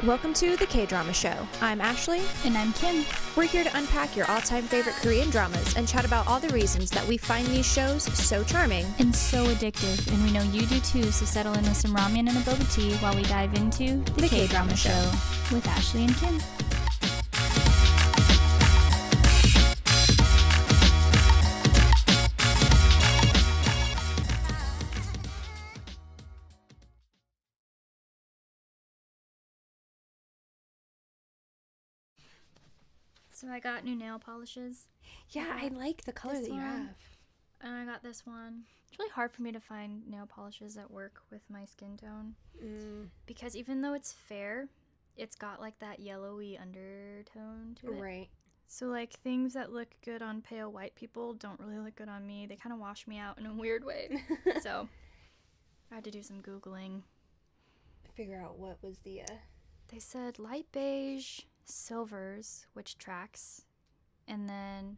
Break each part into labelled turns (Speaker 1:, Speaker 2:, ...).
Speaker 1: Welcome to the Kdrama Show. I'm Ashley.
Speaker 2: And I'm Kim.
Speaker 1: We're here to unpack your all-time favorite Korean dramas and chat about all the reasons that we find these shows so charming.
Speaker 2: And so addictive. And we know you do too, so settle in with some ramen and a boba tea while we dive into the Kdrama Show with Ashley and Kim. So I got new nail polishes.
Speaker 1: Yeah, I like the color that you have.
Speaker 2: And I got this one. It's really hard for me to find nail polishes that work with my skin tone. Because even though it's fair, it's got like that yellowy undertone to it.
Speaker 1: Right.
Speaker 2: So like things that look good on pale white people don't really look good on me. They kind of wash me out in a weird way. So I had to do some Googling.
Speaker 1: Figure out what was the...
Speaker 2: They said light beige, silvers, which tracks, and then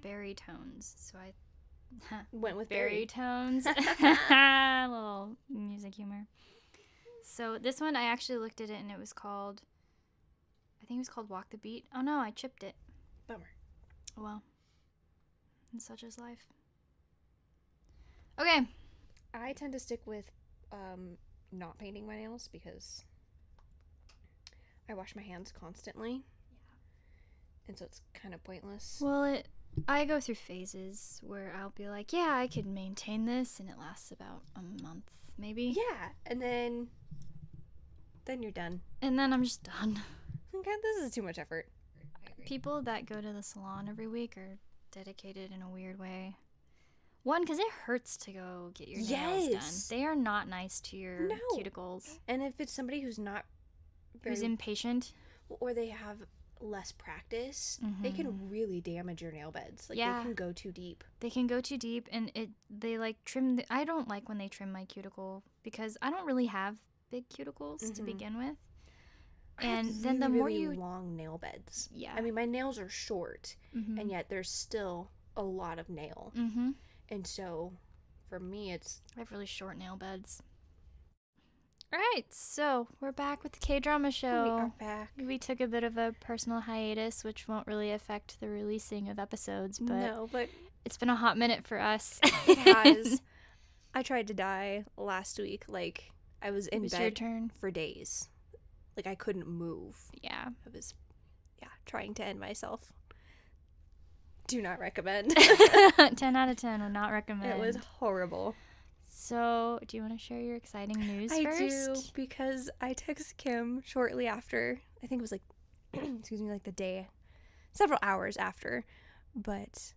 Speaker 2: berry tones. So I
Speaker 1: went with
Speaker 2: berry tones. A little music humor. So this one, I actually looked at it and it was called, I think it was called Walk the Beat. Oh no, I chipped it.
Speaker 1: Bummer.
Speaker 2: Well, and such is life. Okay.
Speaker 1: I tend to stick with not painting my nails because I wash my hands constantly. Yeah. And so it's kind of pointless.
Speaker 2: Well, I go through phases where I'll be like, yeah, I could maintain this, and it lasts about a month, maybe.
Speaker 1: Yeah, and then you're done.
Speaker 2: And then I'm just done.
Speaker 1: God, this is too much effort.
Speaker 2: People that go to the salon every week are dedicated in a weird way. One, because it hurts to go get your nails done. They are not nice to your cuticles.
Speaker 1: And if it's somebody who's not
Speaker 2: who's impatient,
Speaker 1: or they have less practice, they can really damage your nail beds. Like, they can go too deep.
Speaker 2: They can go too deep, and they like trim. I don't like when they trim my cuticle because I don't really have big cuticles to begin with. And then the more you
Speaker 1: long nail beds.
Speaker 2: Yeah.
Speaker 1: I mean, my nails are short, and yet there's still a lot of nail. And so, for me, I have
Speaker 2: really short nail beds. All right, so we're back with the Kdrama Show.
Speaker 1: We are back.
Speaker 2: We took a bit of a personal hiatus, which won't really affect the releasing of episodes, but it's been a hot minute for us.
Speaker 1: It has. I tried to die last week. Like, I was in bed for days. Like, I couldn't move.
Speaker 2: Yeah.
Speaker 1: I was, trying to end myself. Do not recommend.
Speaker 2: 10 out of 10 would not recommend.
Speaker 1: It was horrible.
Speaker 2: So, do you want to share your exciting news first?
Speaker 1: I do, because I texted Kim shortly after. I think it was like, like the day, several hours after. But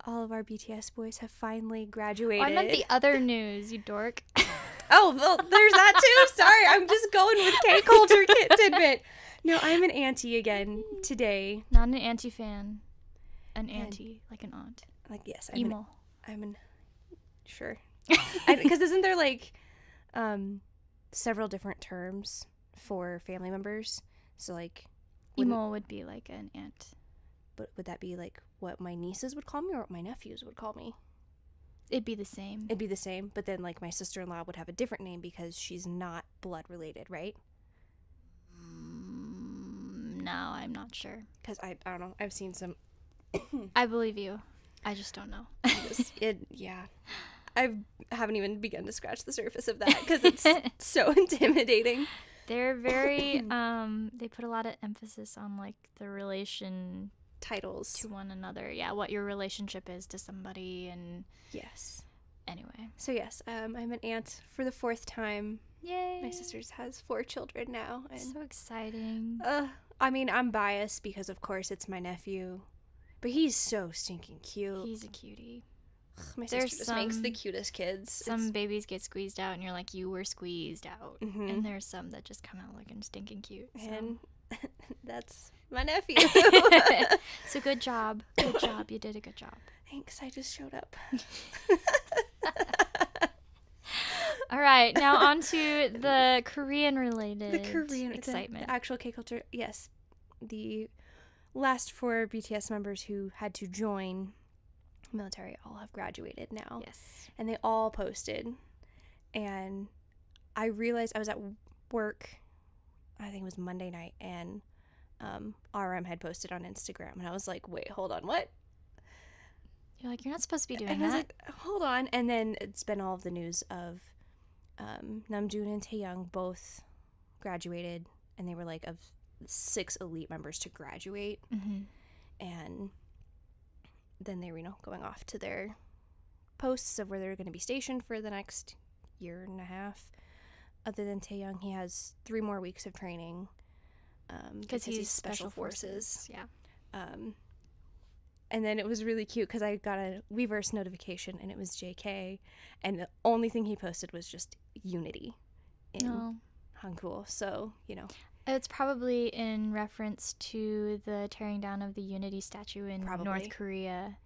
Speaker 1: all of our BTS boys have finally graduated.
Speaker 2: Oh, I meant the other news, you dork.
Speaker 1: Oh, well, there's that too. Sorry, I'm just going with KCulture tidbit. No, I'm an auntie again today.
Speaker 2: Not an auntie fan. An auntie, like an aunt.
Speaker 1: Like, yes. Sure. Because isn't there, like, several different terms for family members? So, like...
Speaker 2: Emo would be, like, an aunt.
Speaker 1: But would that be, like, what my nieces would call me or what my nephews would call me?
Speaker 2: It'd be the same.
Speaker 1: It'd be the same, but then, like, my sister-in-law would have a different name because she's not blood-related, right?
Speaker 2: No, I'm not sure.
Speaker 1: Because I don't know. I've seen some...
Speaker 2: I believe you. I just don't know.
Speaker 1: I haven't even begun to scratch the surface of that because it's so intimidating.
Speaker 2: They're very, they put a lot of emphasis on, like, the relation
Speaker 1: titles
Speaker 2: to one another. Yeah, what your relationship is to somebody, and...
Speaker 1: Yes.
Speaker 2: Anyway.
Speaker 1: So, yes, I'm an aunt for the 4th time.
Speaker 2: Yay.
Speaker 1: My sister has 4 children now. And,
Speaker 2: so exciting.
Speaker 1: I mean, I'm biased because, of course, it's my nephew. But he's so stinking cute.
Speaker 2: He's a cutie.
Speaker 1: My sister just makes the cutest kids.
Speaker 2: Some babies get squeezed out, and you're like, you were squeezed out. And there's some that just come out looking stinking cute. So.
Speaker 1: And that's my nephew.
Speaker 2: So good job. Good job. You did a good job.
Speaker 1: Thanks. I just showed up.
Speaker 2: All right. Now on to the Korean-related excitement.
Speaker 1: The actual KCulture. Yes. The last 4 BTS members who had to join military all have graduated now.
Speaker 2: Yes.
Speaker 1: And they all posted. And I realized I was at work, I think it was Monday night, and RM had posted on Instagram, and I was like, wait, hold on, what?
Speaker 2: You're like, you're not supposed to be doing
Speaker 1: and
Speaker 2: that.
Speaker 1: I was like, hold on. And then it's been all of the news of Namjoon and Taeyoung both graduated, and they were like of 6 elite members to graduate. And then they were, going off to their posts of where they're going to be stationed for the next year and a half. Other than Taeyoung, he has 3 more weeks of training because he's special forces.
Speaker 2: Yeah.
Speaker 1: And then it was really cute because I got a Weverse notification, and it was JK, and the only thing he posted was just unity in Hangul. So,
Speaker 2: It's probably in reference to the tearing down of the Unity statue in North Korea.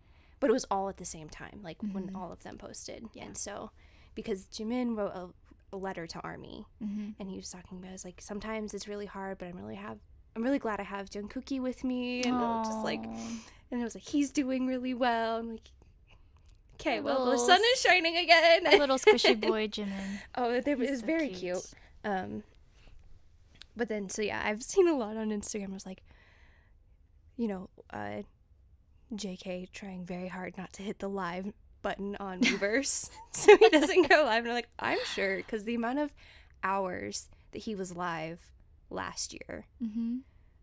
Speaker 1: But it was all at the same time, like when all of them posted.
Speaker 2: Yeah.
Speaker 1: And so, because Jimin wrote a letter to ARMY, and he was talking about, it's like, sometimes it's really hard, but I'm really glad I have Jungkookie with me. And just like, and it was like, he's doing really well. I'm like, okay, well, the sun is shining again.
Speaker 2: A little squishy boy, Jimin.
Speaker 1: Oh, it was so very cute. But then, so yeah, I've seen a lot on Instagram. I was like, JK trying very hard not to hit the live button on Weverse so he doesn't go live. And I'm like, I'm sure, because the amount of hours that he was live last year.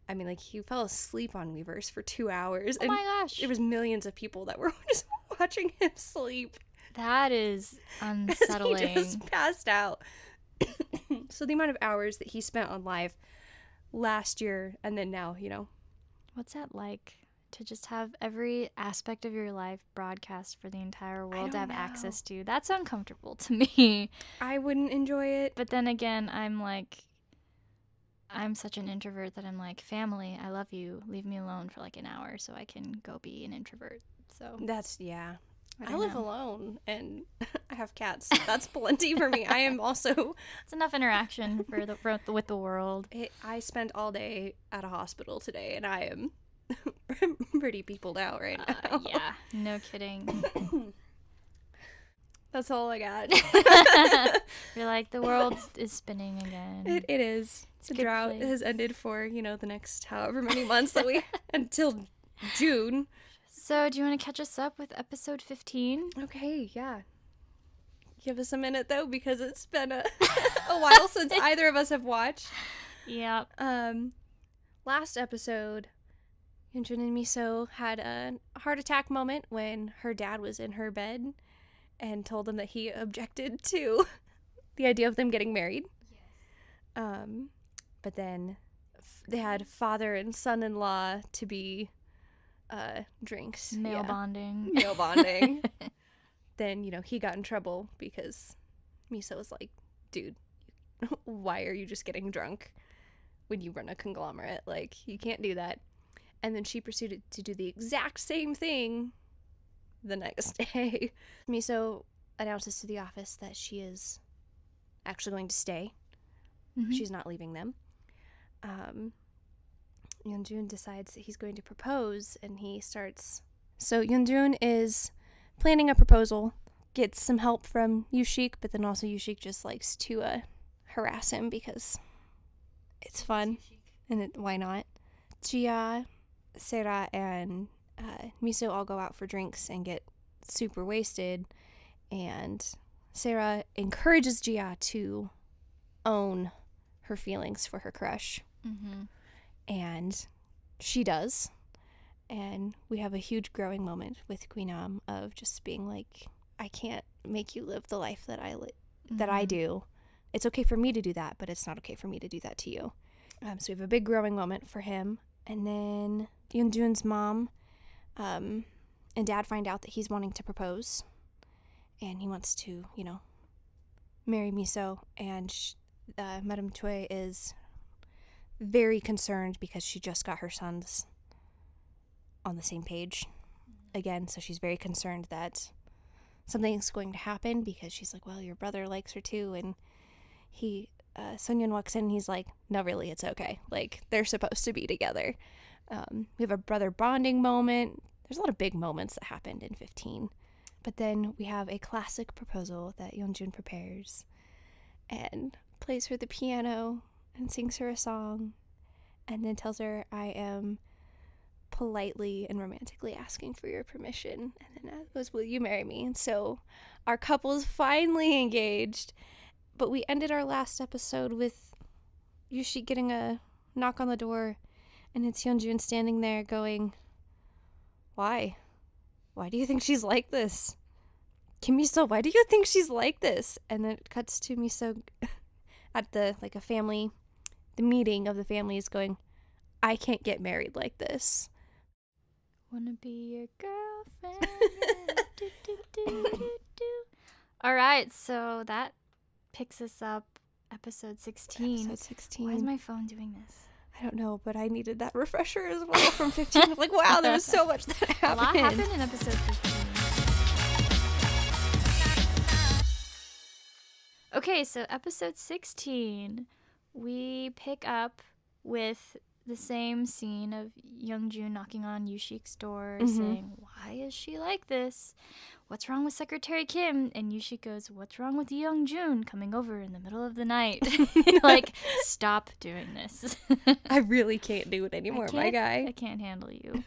Speaker 1: I mean, like, he fell asleep on Weverse for 2 hours.
Speaker 2: Oh my gosh.
Speaker 1: There was millions of people that were just watching him sleep.
Speaker 2: That is unsettling.
Speaker 1: He just passed out. So the amount of hours that he spent on live last year, and then now,
Speaker 2: What's that like? To just have every aspect of your life broadcast for the entire world to have access to. That's uncomfortable to me.
Speaker 1: I wouldn't enjoy it.
Speaker 2: But then again, I'm such an introvert that I'm like, family, I love you. Leave me alone for like an hour so I can go be an introvert. So
Speaker 1: that's, yeah. I live alone, and I have cats. That's plenty for me. I am also...
Speaker 2: It's enough interaction with the world.
Speaker 1: I spent all day at a hospital today, and I am pretty peopled out right now.
Speaker 2: Yeah, no kidding.
Speaker 1: That's all I got.
Speaker 2: You're like, the world is spinning again.
Speaker 1: It is. The drought has ended for, the next however many months that we... until June.
Speaker 2: So, do you want to catch us up with episode 15?
Speaker 1: Okay, yeah. Give us a minute, though, because it's been a while since either of us have watched.
Speaker 2: Yep.
Speaker 1: Last episode, YeongJoon and MiSo had a heart attack moment when her dad was in her bed and told them that he objected to the idea of them getting married. Yes. But then they had father and son-in-law to be... drinks.
Speaker 2: Male bonding.
Speaker 1: Then, he got in trouble because MiSo was like, dude, why are you just getting drunk when you run a conglomerate? Like, you can't do that. And then she proceeded to do the exact same thing the next day. MiSo announces to the office that she is actually going to stay. She's not leaving them. YeongJoon decides that he's going to propose, and he starts... So YeongJoon is planning a proposal, gets some help from YooSik, but then also YooSik just likes to harass him because it's fun, and why not? JiAh, SeRa, and MiSo all go out for drinks and get super wasted, and SeRa encourages JiAh to own her feelings for her crush. And she does. And we have a huge growing moment with GwiNam of just being like, I can't make you live the life that I do. It's okay for me to do that, but it's not okay for me to do that to you. So we have a big growing moment for him. And then YeongJoon's mom and dad find out that he's wanting to propose. And he wants to, marry MiSo. And Madame Choi is... very concerned because she just got her sons on the same page again, so she's very concerned that something's going to happen because she's like, well, your brother likes her too, and Sunyeon walks in and he's like, no, really, it's okay, like, they're supposed to be together. We have a brother bonding moment. There's a lot of big moments that happened in 15, but then we have a classic proposal that YeongJoon prepares, and plays her the piano and sings her a song and then tells her, I am politely and romantically asking for your permission. And then goes, will you marry me? And so our couple is finally engaged. But we ended our last episode with YooSik getting a knock on the door, and it's YeongJoon standing there going, why? Why do you think she's like this? MiSo, why do you think she's like this? And then it cuts to MiSo at the meeting of the families going, I can't get married like this.
Speaker 2: Wanna be your girlfriend. Do, do, do, do, do. All right, so that picks us up episode 16.
Speaker 1: Episode 16.
Speaker 2: Why is my phone doing this?
Speaker 1: I don't know, but I needed that refresher as well from 15. Like, wow, there was so much that happened.
Speaker 2: A lot happened in episode 15. Okay, so episode 16, we pick up with the same scene of YeongJoon knocking on YooSik's door, saying, why is she like this? What's wrong with Secretary Kim? And YooSik goes, what's wrong with YeongJoon coming over in the middle of the night? Like, stop doing this.
Speaker 1: I really can't do it anymore, my guy.
Speaker 2: I can't handle you.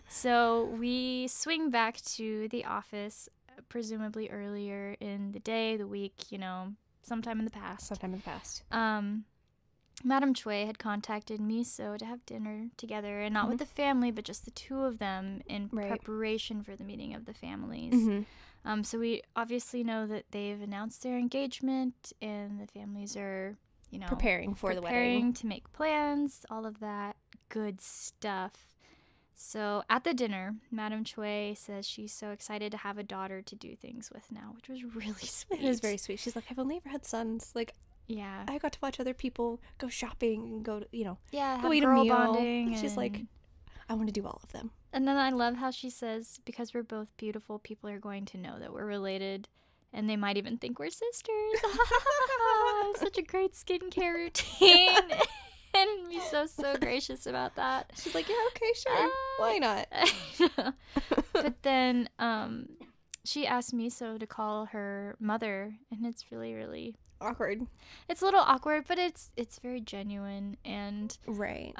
Speaker 2: So we swing back to the office, presumably earlier in the day, the week, sometime in the past. Madam Choi had contacted MiSo to have dinner together, and not with the family, but just the two of them in preparation for the meeting of the families. So we obviously know that they've announced their engagement, and the families are,
Speaker 1: preparing for the wedding.
Speaker 2: To make plans, all of that good stuff. So at the dinner, Madam Choi says she's so excited to have a daughter to do things with now, which was really sweet.
Speaker 1: It was very sweet. She's like, I've only ever had sons. Like,
Speaker 2: yeah,
Speaker 1: I got to watch other people go shopping and go to,
Speaker 2: go
Speaker 1: eat
Speaker 2: girl
Speaker 1: a meal.
Speaker 2: Bonding.
Speaker 1: She's like, I want to do all of them.
Speaker 2: And then I love how she says, because we're both beautiful, people are going to know that we're related, and they might even think we're sisters. Such a great skincare routine. And MiSo's so gracious about that.
Speaker 1: She's like, yeah, okay, sure. Why not?
Speaker 2: But then she asked MiSo to call her mother, and it's really, really
Speaker 1: awkward.
Speaker 2: It's a little awkward, but it's very genuine, and
Speaker 1: right.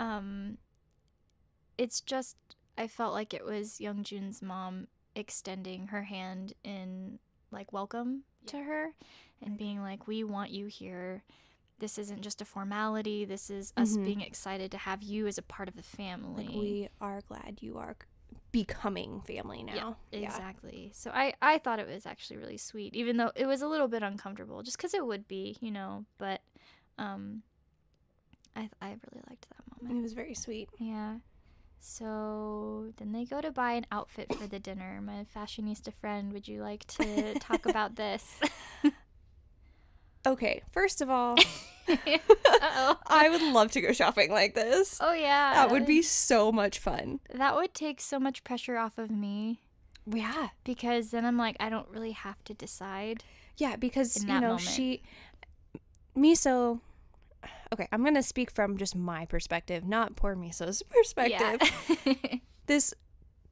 Speaker 2: It's just, I felt like it was YeongJoon's mom extending her hand in like welcome to her and being like, we want you here. This isn't just a formality. This is us being excited to have you as a part of the family.
Speaker 1: Like, we are glad you are becoming family now.
Speaker 2: Yeah, exactly. So I thought it was actually really sweet, even though it was a little bit uncomfortable, just because it would be, but I really liked that moment.
Speaker 1: It was very sweet.
Speaker 2: Yeah. So then they go to buy an outfit for the dinner. My fashionista friend, would you like to talk about this?
Speaker 1: Okay, first of all,
Speaker 2: Uh-oh.
Speaker 1: I would love to go shopping like this.
Speaker 2: Oh, yeah.
Speaker 1: That would be so much fun.
Speaker 2: That would take so much pressure off of me.
Speaker 1: Yeah.
Speaker 2: Because then I'm like, I don't really have to decide.
Speaker 1: Yeah, because,
Speaker 2: in that moment.
Speaker 1: MiSo, okay, I'm going to speak from just my perspective, not poor MiSo's perspective.
Speaker 2: Yeah.
Speaker 1: This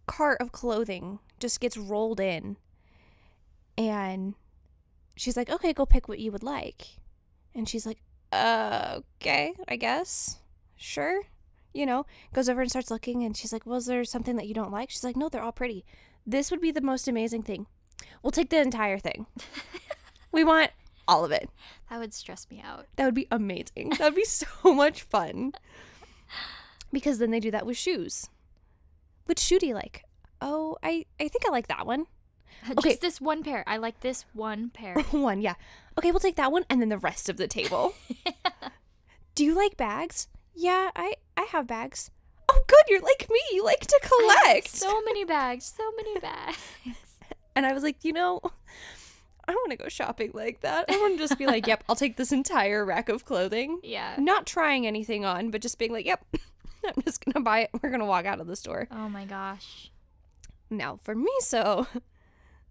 Speaker 1: cart of clothing just gets rolled in, and she's like, okay, go pick what you would like. And she's like, okay, I guess. Sure. Goes over and starts looking, and she's like, well, is there something that you don't like? She's like, no, they're all pretty. This would be the most amazing thing. We'll take the entire thing. We want all of it.
Speaker 2: That would stress me out.
Speaker 1: That would be amazing. That would be so much fun. Because then they do that with shoes. Which shoe do you like? Oh, I think I like that one.
Speaker 2: Okay. Just this one pair. I like this one pair.
Speaker 1: One, yeah. Okay, we'll take that one and then the rest of the table. Do you like bags? Yeah, I have bags. Oh, good. You're like me. You like to collect.
Speaker 2: So many bags. So many bags.
Speaker 1: And I was like, I want to go shopping like that. I want to just be like, yep, I'll take this entire rack of clothing.
Speaker 2: Yeah.
Speaker 1: Not trying anything on, but just being like, yep, I'm just going to buy it. We're going to walk out of the store.
Speaker 2: Oh, my gosh.
Speaker 1: Now, for MiSo,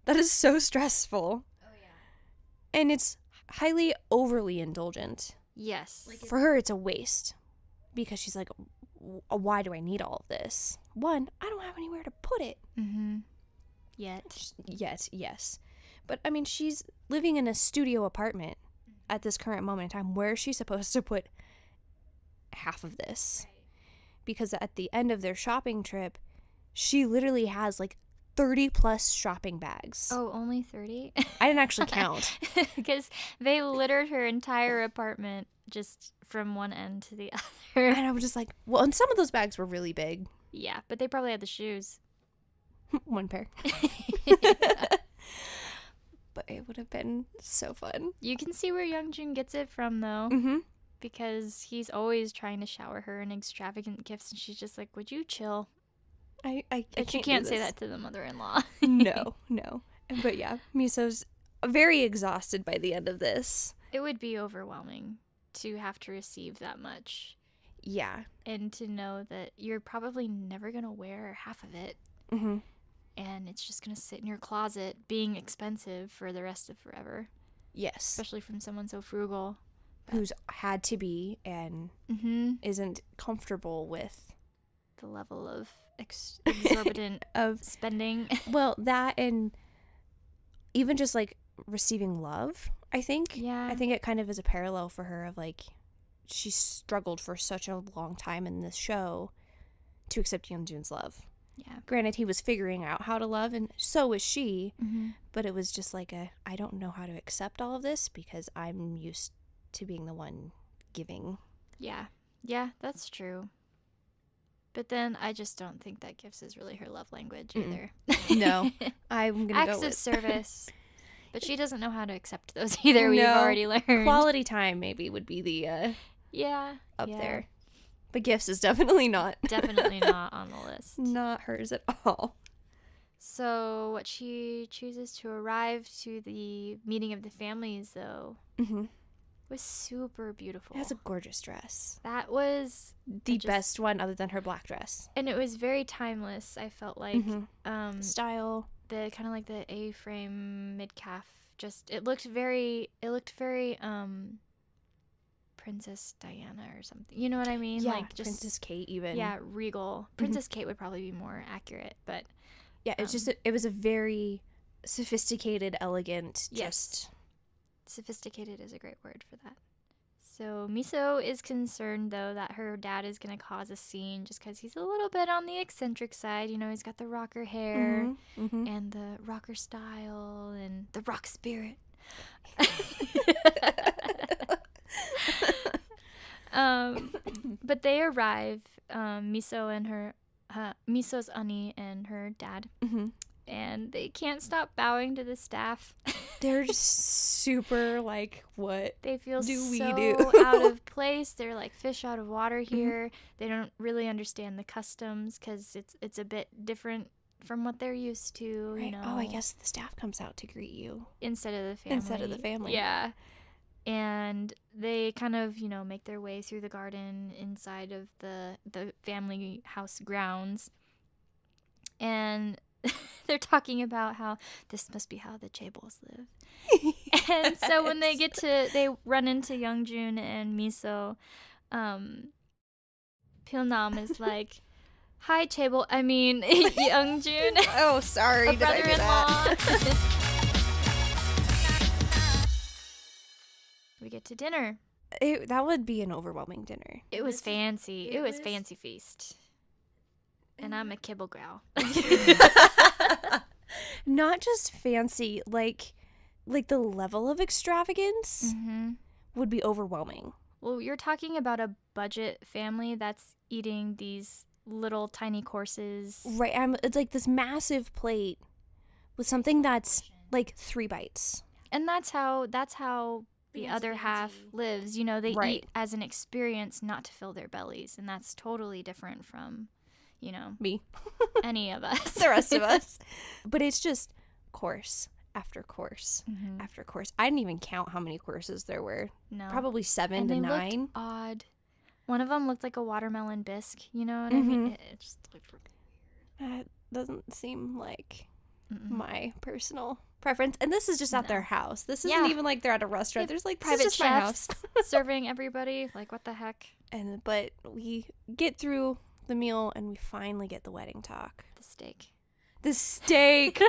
Speaker 1: that is so stressful.
Speaker 2: Oh, yeah.
Speaker 1: And it's highly overly indulgent.
Speaker 2: Yes.
Speaker 1: For her, it's a waste. Because she's like, why do I need all of this? One, I don't have anywhere to put it.
Speaker 2: Mm-hmm. Yet.
Speaker 1: Yes. But, I mean, she's living in a studio apartment at this current moment in time, where is she supposed to put half of this?
Speaker 2: Right.
Speaker 1: Because at the end of their shopping trip, she literally has like 30 plus shopping bags.
Speaker 2: Oh, only 30?
Speaker 1: I didn't actually count.
Speaker 2: Because they littered her entire apartment just from one end to the other.
Speaker 1: And I was just like, well, and some of those bags were really big.
Speaker 2: Yeah, but they probably had the shoes.
Speaker 1: One pair. But it would have been so fun.
Speaker 2: You can see where YeongJoon gets it from, though.
Speaker 1: Mm-hmm.
Speaker 2: Because he's always trying to shower her in extravagant gifts, and she's just like, would you chill?
Speaker 1: But
Speaker 2: you can't say that to the mother-in-law.
Speaker 1: No. But yeah, MiSo's very exhausted by the end of this.
Speaker 2: It would be overwhelming to have to receive that much.
Speaker 1: Yeah.
Speaker 2: And to know that you're probably never going to wear half of it.
Speaker 1: Mm-hmm.
Speaker 2: And it's just going to sit in your closet being expensive for the rest of forever.
Speaker 1: Yes.
Speaker 2: Especially from someone so frugal.
Speaker 1: Who's had to be and isn't comfortable with
Speaker 2: the level of exorbitant
Speaker 1: of
Speaker 2: spending.
Speaker 1: Well, that and even just like receiving love, I think.
Speaker 2: Yeah.
Speaker 1: I think it kind of is a parallel for her of like she struggled for such a long time in this show to accept YeongJoon's love.
Speaker 2: Yeah.
Speaker 1: Granted, he was figuring out how to love, and so was she,
Speaker 2: Mm-hmm.
Speaker 1: but it was just like I don't know how to accept all of this because I'm used to being the one giving.
Speaker 2: Yeah. Yeah, that's true. But then I just don't think that gifts is really her love language either.
Speaker 1: No. I'm going to go
Speaker 2: Acts
Speaker 1: with
Speaker 2: of service. But she doesn't know how to accept those either. We've already learned.
Speaker 1: Quality time maybe would be the
Speaker 2: yeah
Speaker 1: up there. But gifts is definitely not.
Speaker 2: Definitely not on the list.
Speaker 1: Not hers at all.
Speaker 2: So what she chooses to arrive to the meeting of the families, though, was super beautiful.
Speaker 1: It has a gorgeous dress.
Speaker 2: That was
Speaker 1: the best one other than her black dress.
Speaker 2: And it was very timeless, I felt like.
Speaker 1: Style.
Speaker 2: The kind of like the A-frame mid-calf. Just, it looked very Princess Diana or something. You know what I mean?
Speaker 1: Yeah,
Speaker 2: like just
Speaker 1: Princess Kate even.
Speaker 2: Yeah, regal. Princess Kate would probably be more accurate, but
Speaker 1: yeah, it's just it was a very sophisticated, elegant.
Speaker 2: Yes, sophisticated is a great word for that. So MiSo is concerned though that her dad is gonna cause a scene just because he's a little bit on the eccentric side. You know, he's got the rocker hair and the rocker style and the rock spirit. But they arrive, MiSo and her, MiSo's Ani and her dad, and they can't stop bowing to the staff.
Speaker 1: They're just super like, what
Speaker 2: they feel
Speaker 1: we
Speaker 2: so
Speaker 1: do?
Speaker 2: out of place. They're like fish out of water here. They don't really understand the customs because it's a bit different from what they're used to.
Speaker 1: Right.
Speaker 2: You know.
Speaker 1: Oh, I guess the staff comes out to greet you
Speaker 2: instead of the family. Yeah. And they kind of, you know, make their way through the garden inside of the family house grounds. And they're talking about how this must be how the chaebols live. And so when they run into YeongJoon and MiSo, Pilnam is like, hi, chaebol. I mean, YeongJoon.
Speaker 1: Oh, sorry. Did I do that?
Speaker 2: We get to dinner.
Speaker 1: That would be an overwhelming dinner.
Speaker 2: It was fancy. It was fancy feast. And I'm a kibble gal.
Speaker 1: Not just fancy, like the level of extravagance would be overwhelming.
Speaker 2: Well, you're talking about a budget family that's eating these little tiny courses.
Speaker 1: Right. It's like this massive plate with something that's like 3 bites.
Speaker 2: And that's how the other half lives. You know, they eat as an experience, not to fill their bellies. And that's totally different from, you know,
Speaker 1: me,
Speaker 2: any of us,
Speaker 1: the rest of us. But it's just course after course after course. I didn't even count how many courses there were.
Speaker 2: No.
Speaker 1: Probably 7 to 9.
Speaker 2: Looked odd. One of them looked like a watermelon bisque. You know what I mean? It just looked really weird.
Speaker 1: That doesn't seem like my personal preference. And this is just at their house. This isn't even like they're at a restaurant. There's like
Speaker 2: private
Speaker 1: chefs
Speaker 2: my house serving everybody. Like, what the heck?
Speaker 1: But we get through the meal and we finally get the wedding talk.
Speaker 2: The steak.
Speaker 1: The steak.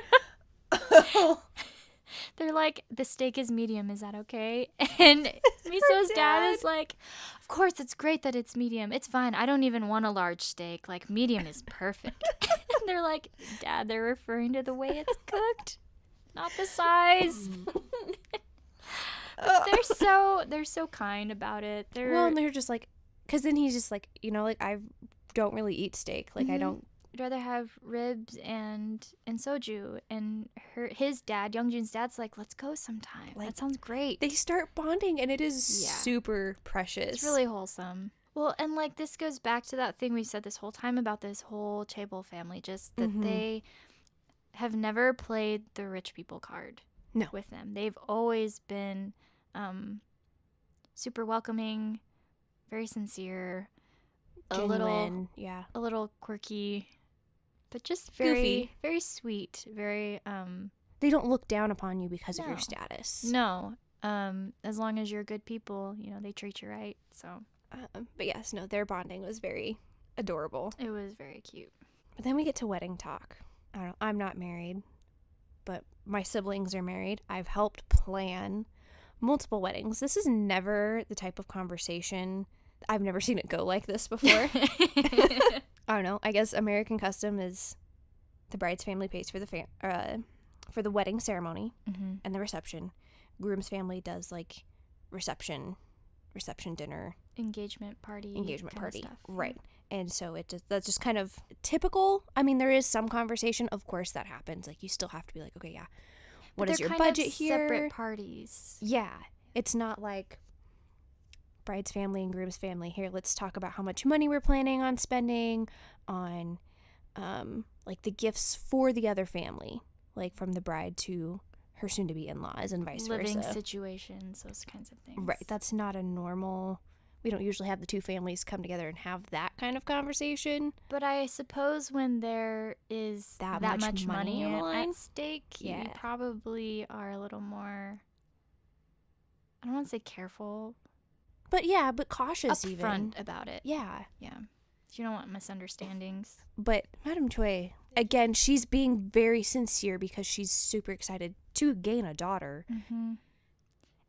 Speaker 2: They're like, the steak is medium, is that okay? And MiSo's dad is like, of course, it's great that it's medium. It's fine. I don't even want a large steak. Like, medium is perfect. And they're like, Dad, they're referring to the way it's cooked, not the size. They're so kind about it.
Speaker 1: And they're just like, because then he's just like, like, I don't really eat steak. Like, I don't.
Speaker 2: I'd rather have ribs and soju. And his dad, YeongJoon's dad's like, let's go sometime. Like, that sounds great.
Speaker 1: They start bonding, and it is super precious.
Speaker 2: It's really wholesome. Well, and like, this goes back to that thing we said this whole time about this whole Chaebol family, just that they have never played the rich people card with them. They've always been super welcoming, very sincere,
Speaker 1: genuine,
Speaker 2: a little quirky, but just very
Speaker 1: goofy,
Speaker 2: very sweet, very
Speaker 1: they don't look down upon you because of your status.
Speaker 2: No. As long as you're good people, they treat you right. So
Speaker 1: but yes, no, their bonding was very adorable.
Speaker 2: It was very cute.
Speaker 1: But then we get to wedding talk. I don't know, I'm not married, but my siblings are married. I've helped plan multiple weddings. This is never the type of conversation. I've never seen it go like this before. I don't know. I guess American custom is the bride's family pays for the wedding ceremony and the reception. Groom's family does like reception dinner, engagement party stuff. Right. And so that's just kind of typical. I mean, there is some conversation, of course, that happens. Like, you still have to be like, okay, what is your budget here?
Speaker 2: Separate parties.
Speaker 1: Yeah. It's not like bride's family and groom's family. Here, let's talk about how much money we're planning on spending on like the gifts for the other family, like from the bride to her soon-to-be in-laws and vice versa.
Speaker 2: Living situations, those kinds of things.
Speaker 1: Right. That's not a normal. We don't usually have the two families come together and have that kind of conversation.
Speaker 2: But I suppose when there is that much money at stake, you probably are a little more, I don't want to say careful.
Speaker 1: But cautious
Speaker 2: upfront about it.
Speaker 1: Yeah.
Speaker 2: Yeah. You don't want misunderstandings.
Speaker 1: But Madam Choi, again, she's being very sincere because she's super excited to gain a daughter.
Speaker 2: Mm-hmm.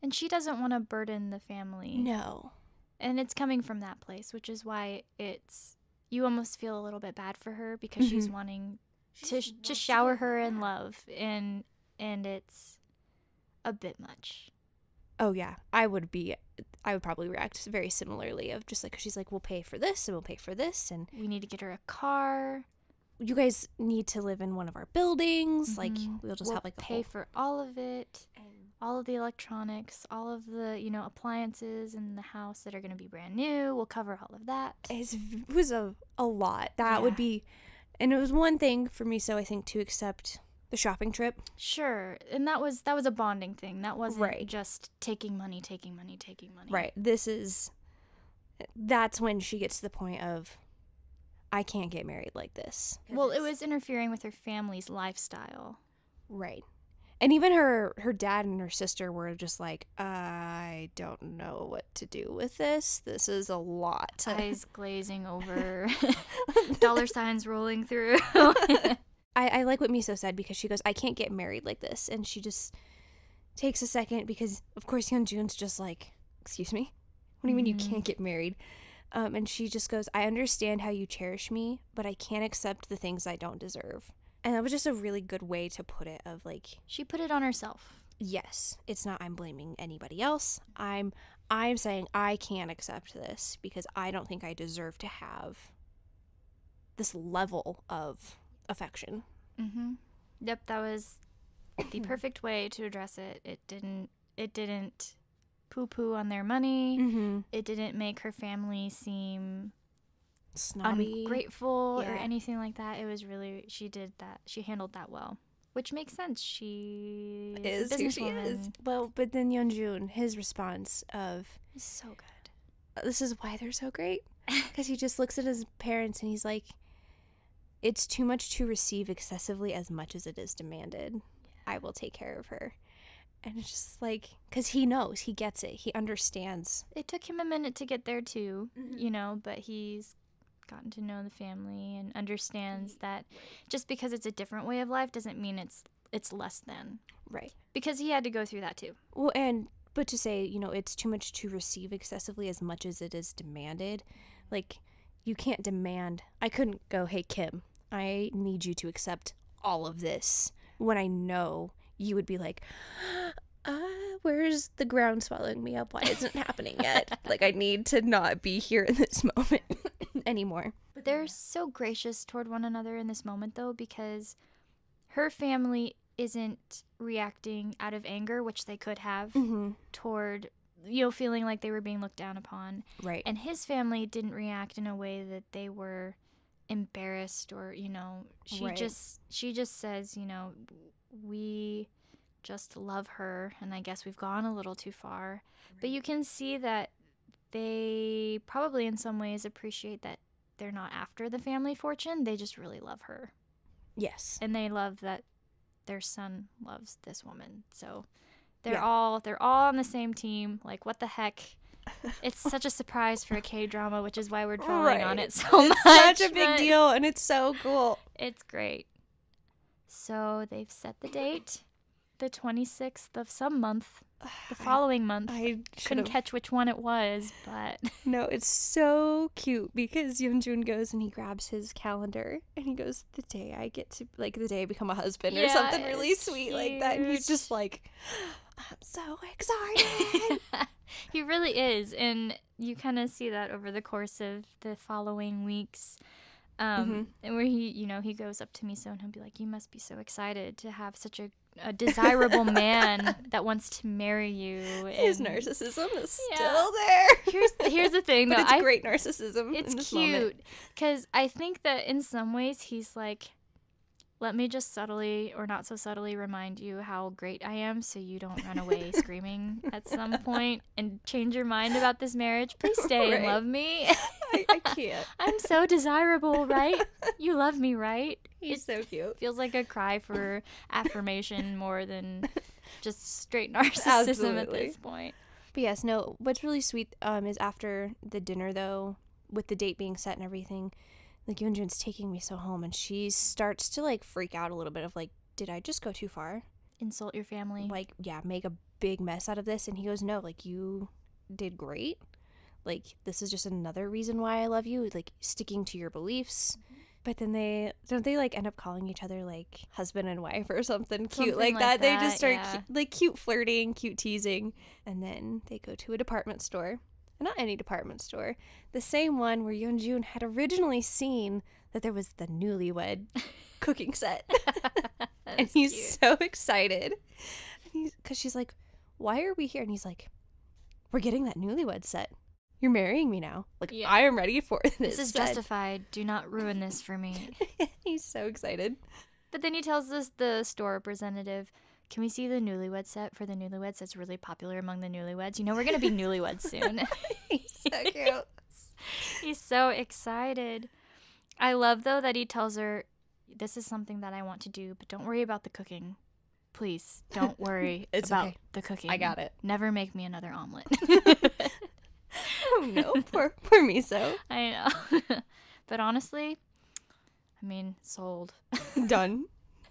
Speaker 2: And she doesn't want to burden the family.
Speaker 1: No.
Speaker 2: And it's coming from that place, which is why you almost feel a little bit bad for her because she's wanting to shower her in love. And it's a bit much.
Speaker 1: Oh, yeah. I would probably react very similarly of just like, she's like, we'll pay for this and we'll pay for this. And
Speaker 2: we need to get her a car.
Speaker 1: You guys need to live in one of our buildings. Like, we'll have like
Speaker 2: pay for all of it, all of the electronics, all of the, appliances in the house that are going to be brand new. We'll cover all of that.
Speaker 1: It was a lot. That would be, and it was one thing for me, so I think, to accept the shopping trip.
Speaker 2: Sure. And that was a bonding thing. That wasn't just taking money.
Speaker 1: Right. That's when she gets to the point of, I can't get married like this.
Speaker 2: Well, it was interfering with her family's lifestyle.
Speaker 1: Right. And even her dad and her sister were just like, I don't know what to do with this. This is a lot.
Speaker 2: Eyes glazing over, dollar signs rolling through.
Speaker 1: I like what MiSo said because she goes, I can't get married like this. And she just takes a second because, of course, YeongJoon's just like, excuse me? What do you mean you can't get married? And she just goes, I understand how you cherish me, but I can't accept the things I don't deserve. And that was just a really good way to put it of like.
Speaker 2: She put it on herself.
Speaker 1: Yes. It's not I'm blaming anybody else. I'm saying I can't accept this because I don't think I deserve to have this level of affection.
Speaker 2: Mm-hmm. Yep, that was the perfect way to address it. It didn't poo-poo on their money.
Speaker 1: Mm-hmm.
Speaker 2: It didn't make her family seem
Speaker 1: snobby,
Speaker 2: ungrateful or anything like that. It was really, she did that. She handled that well, which makes sense. She is who she is.
Speaker 1: Well, but then YeongJoon, his response of,
Speaker 2: is so good.
Speaker 1: This is why they're so great. Because he just looks at his parents and he's like, it's too much to receive excessively as much as it is demanded. I will take care of her. And it's just like, because he knows, he gets it, he understands.
Speaker 2: It took him a minute to get there too, but he's gotten to know the family and understands that just because it's a different way of life doesn't mean it's it's less than.
Speaker 1: Right.
Speaker 2: Because he had to go through that too.
Speaker 1: Well, but to say, it's too much to receive excessively as much as it is demanded. Like, you can't demand. I couldn't go, hey, Kim, I need you to accept all of this, when I know you would be like, where's the ground swallowing me up? Why isn't it happening yet? Like, I need to not be here in this moment anymore.
Speaker 2: But they're so gracious toward one another in this moment, though, because her family isn't reacting out of anger, which they could have, toward, feeling like they were being looked down upon.
Speaker 1: Right.
Speaker 2: And his family didn't react in a way that they were embarrassed or, she
Speaker 1: Right.
Speaker 2: she just says, we just love her, and I guess we've gone a little too far. But you can see that they probably in some ways appreciate that they're not after the family fortune. They just really love her.
Speaker 1: Yes.
Speaker 2: And they love that their son loves this woman. So they're all on the same team. Like, what the heck? It's such a surprise for a K-drama, which is why we're drawing on it so much.
Speaker 1: It's such a big deal, and it's so cool.
Speaker 2: It's great. So they've set the date, the 26th of some month, the following month.
Speaker 1: I
Speaker 2: couldn't catch which one it was, but...
Speaker 1: No, it's so cute because YeongJoon goes and he grabs his calendar and he goes, the day I get to, like, the day I become a husband or something really sweet like that. And he's just like, I'm so excited.
Speaker 2: He really is. And you kind of see that over the course of the following weeks. And where he goes up to MiSo and he'll be like, you must be so excited to have such a desirable man that wants to marry you. And
Speaker 1: his narcissism is still there.
Speaker 2: Here's the thing, though.
Speaker 1: But it's great narcissism.
Speaker 2: It's
Speaker 1: in this
Speaker 2: cute
Speaker 1: moment.
Speaker 2: because I think that in some ways he's like, let me just subtly or not so subtly remind you how great I am so you don't run away screaming at some point and change your mind about this marriage. Please stay and love me.
Speaker 1: I can't.
Speaker 2: I'm so desirable, right? You love me, right?
Speaker 1: He's so cute.
Speaker 2: Feels like a cry for affirmation more than just straight narcissism at this point.
Speaker 1: But yes, no, what's really sweet is after the dinner, though, with the date being set and everything, like, YeongJoon's taking MiSo home, and she starts to, like, freak out a little bit of, like, did I just go too far?
Speaker 2: Insult your family.
Speaker 1: Like, make a big mess out of this. And he goes, no, like, you did great. Like, this is just another reason why I love you, like, sticking to your beliefs. But then don't they like end up calling each other like husband and wife or something cute like that? They just start cute flirting, cute teasing, and then they go to a department store. Not any department store, the same one where YeongJoon had originally seen that there was the Newlywed cooking set. And he's
Speaker 2: cute.
Speaker 1: so excited. Because she's like, why are we here? And he's like, we're getting that Newlywed set. You're marrying me now. Like, I am ready for this.
Speaker 2: This is justified. Do not ruin this for me.
Speaker 1: He's so excited.
Speaker 2: But then he tells us the store representative, can we see the Newlywed set for the Newlyweds that's really popular among the Newlyweds? We're going to be Newlyweds soon.
Speaker 1: He's so cute.
Speaker 2: He's so excited. I love, though, that he tells her, this is something that I want to do, but don't worry about the cooking. Please, don't worry about the cooking.
Speaker 1: I got it.
Speaker 2: Never make me another omelet.
Speaker 1: Oh, no. Poor MiSo.
Speaker 2: I know. But honestly, sold.
Speaker 1: Done.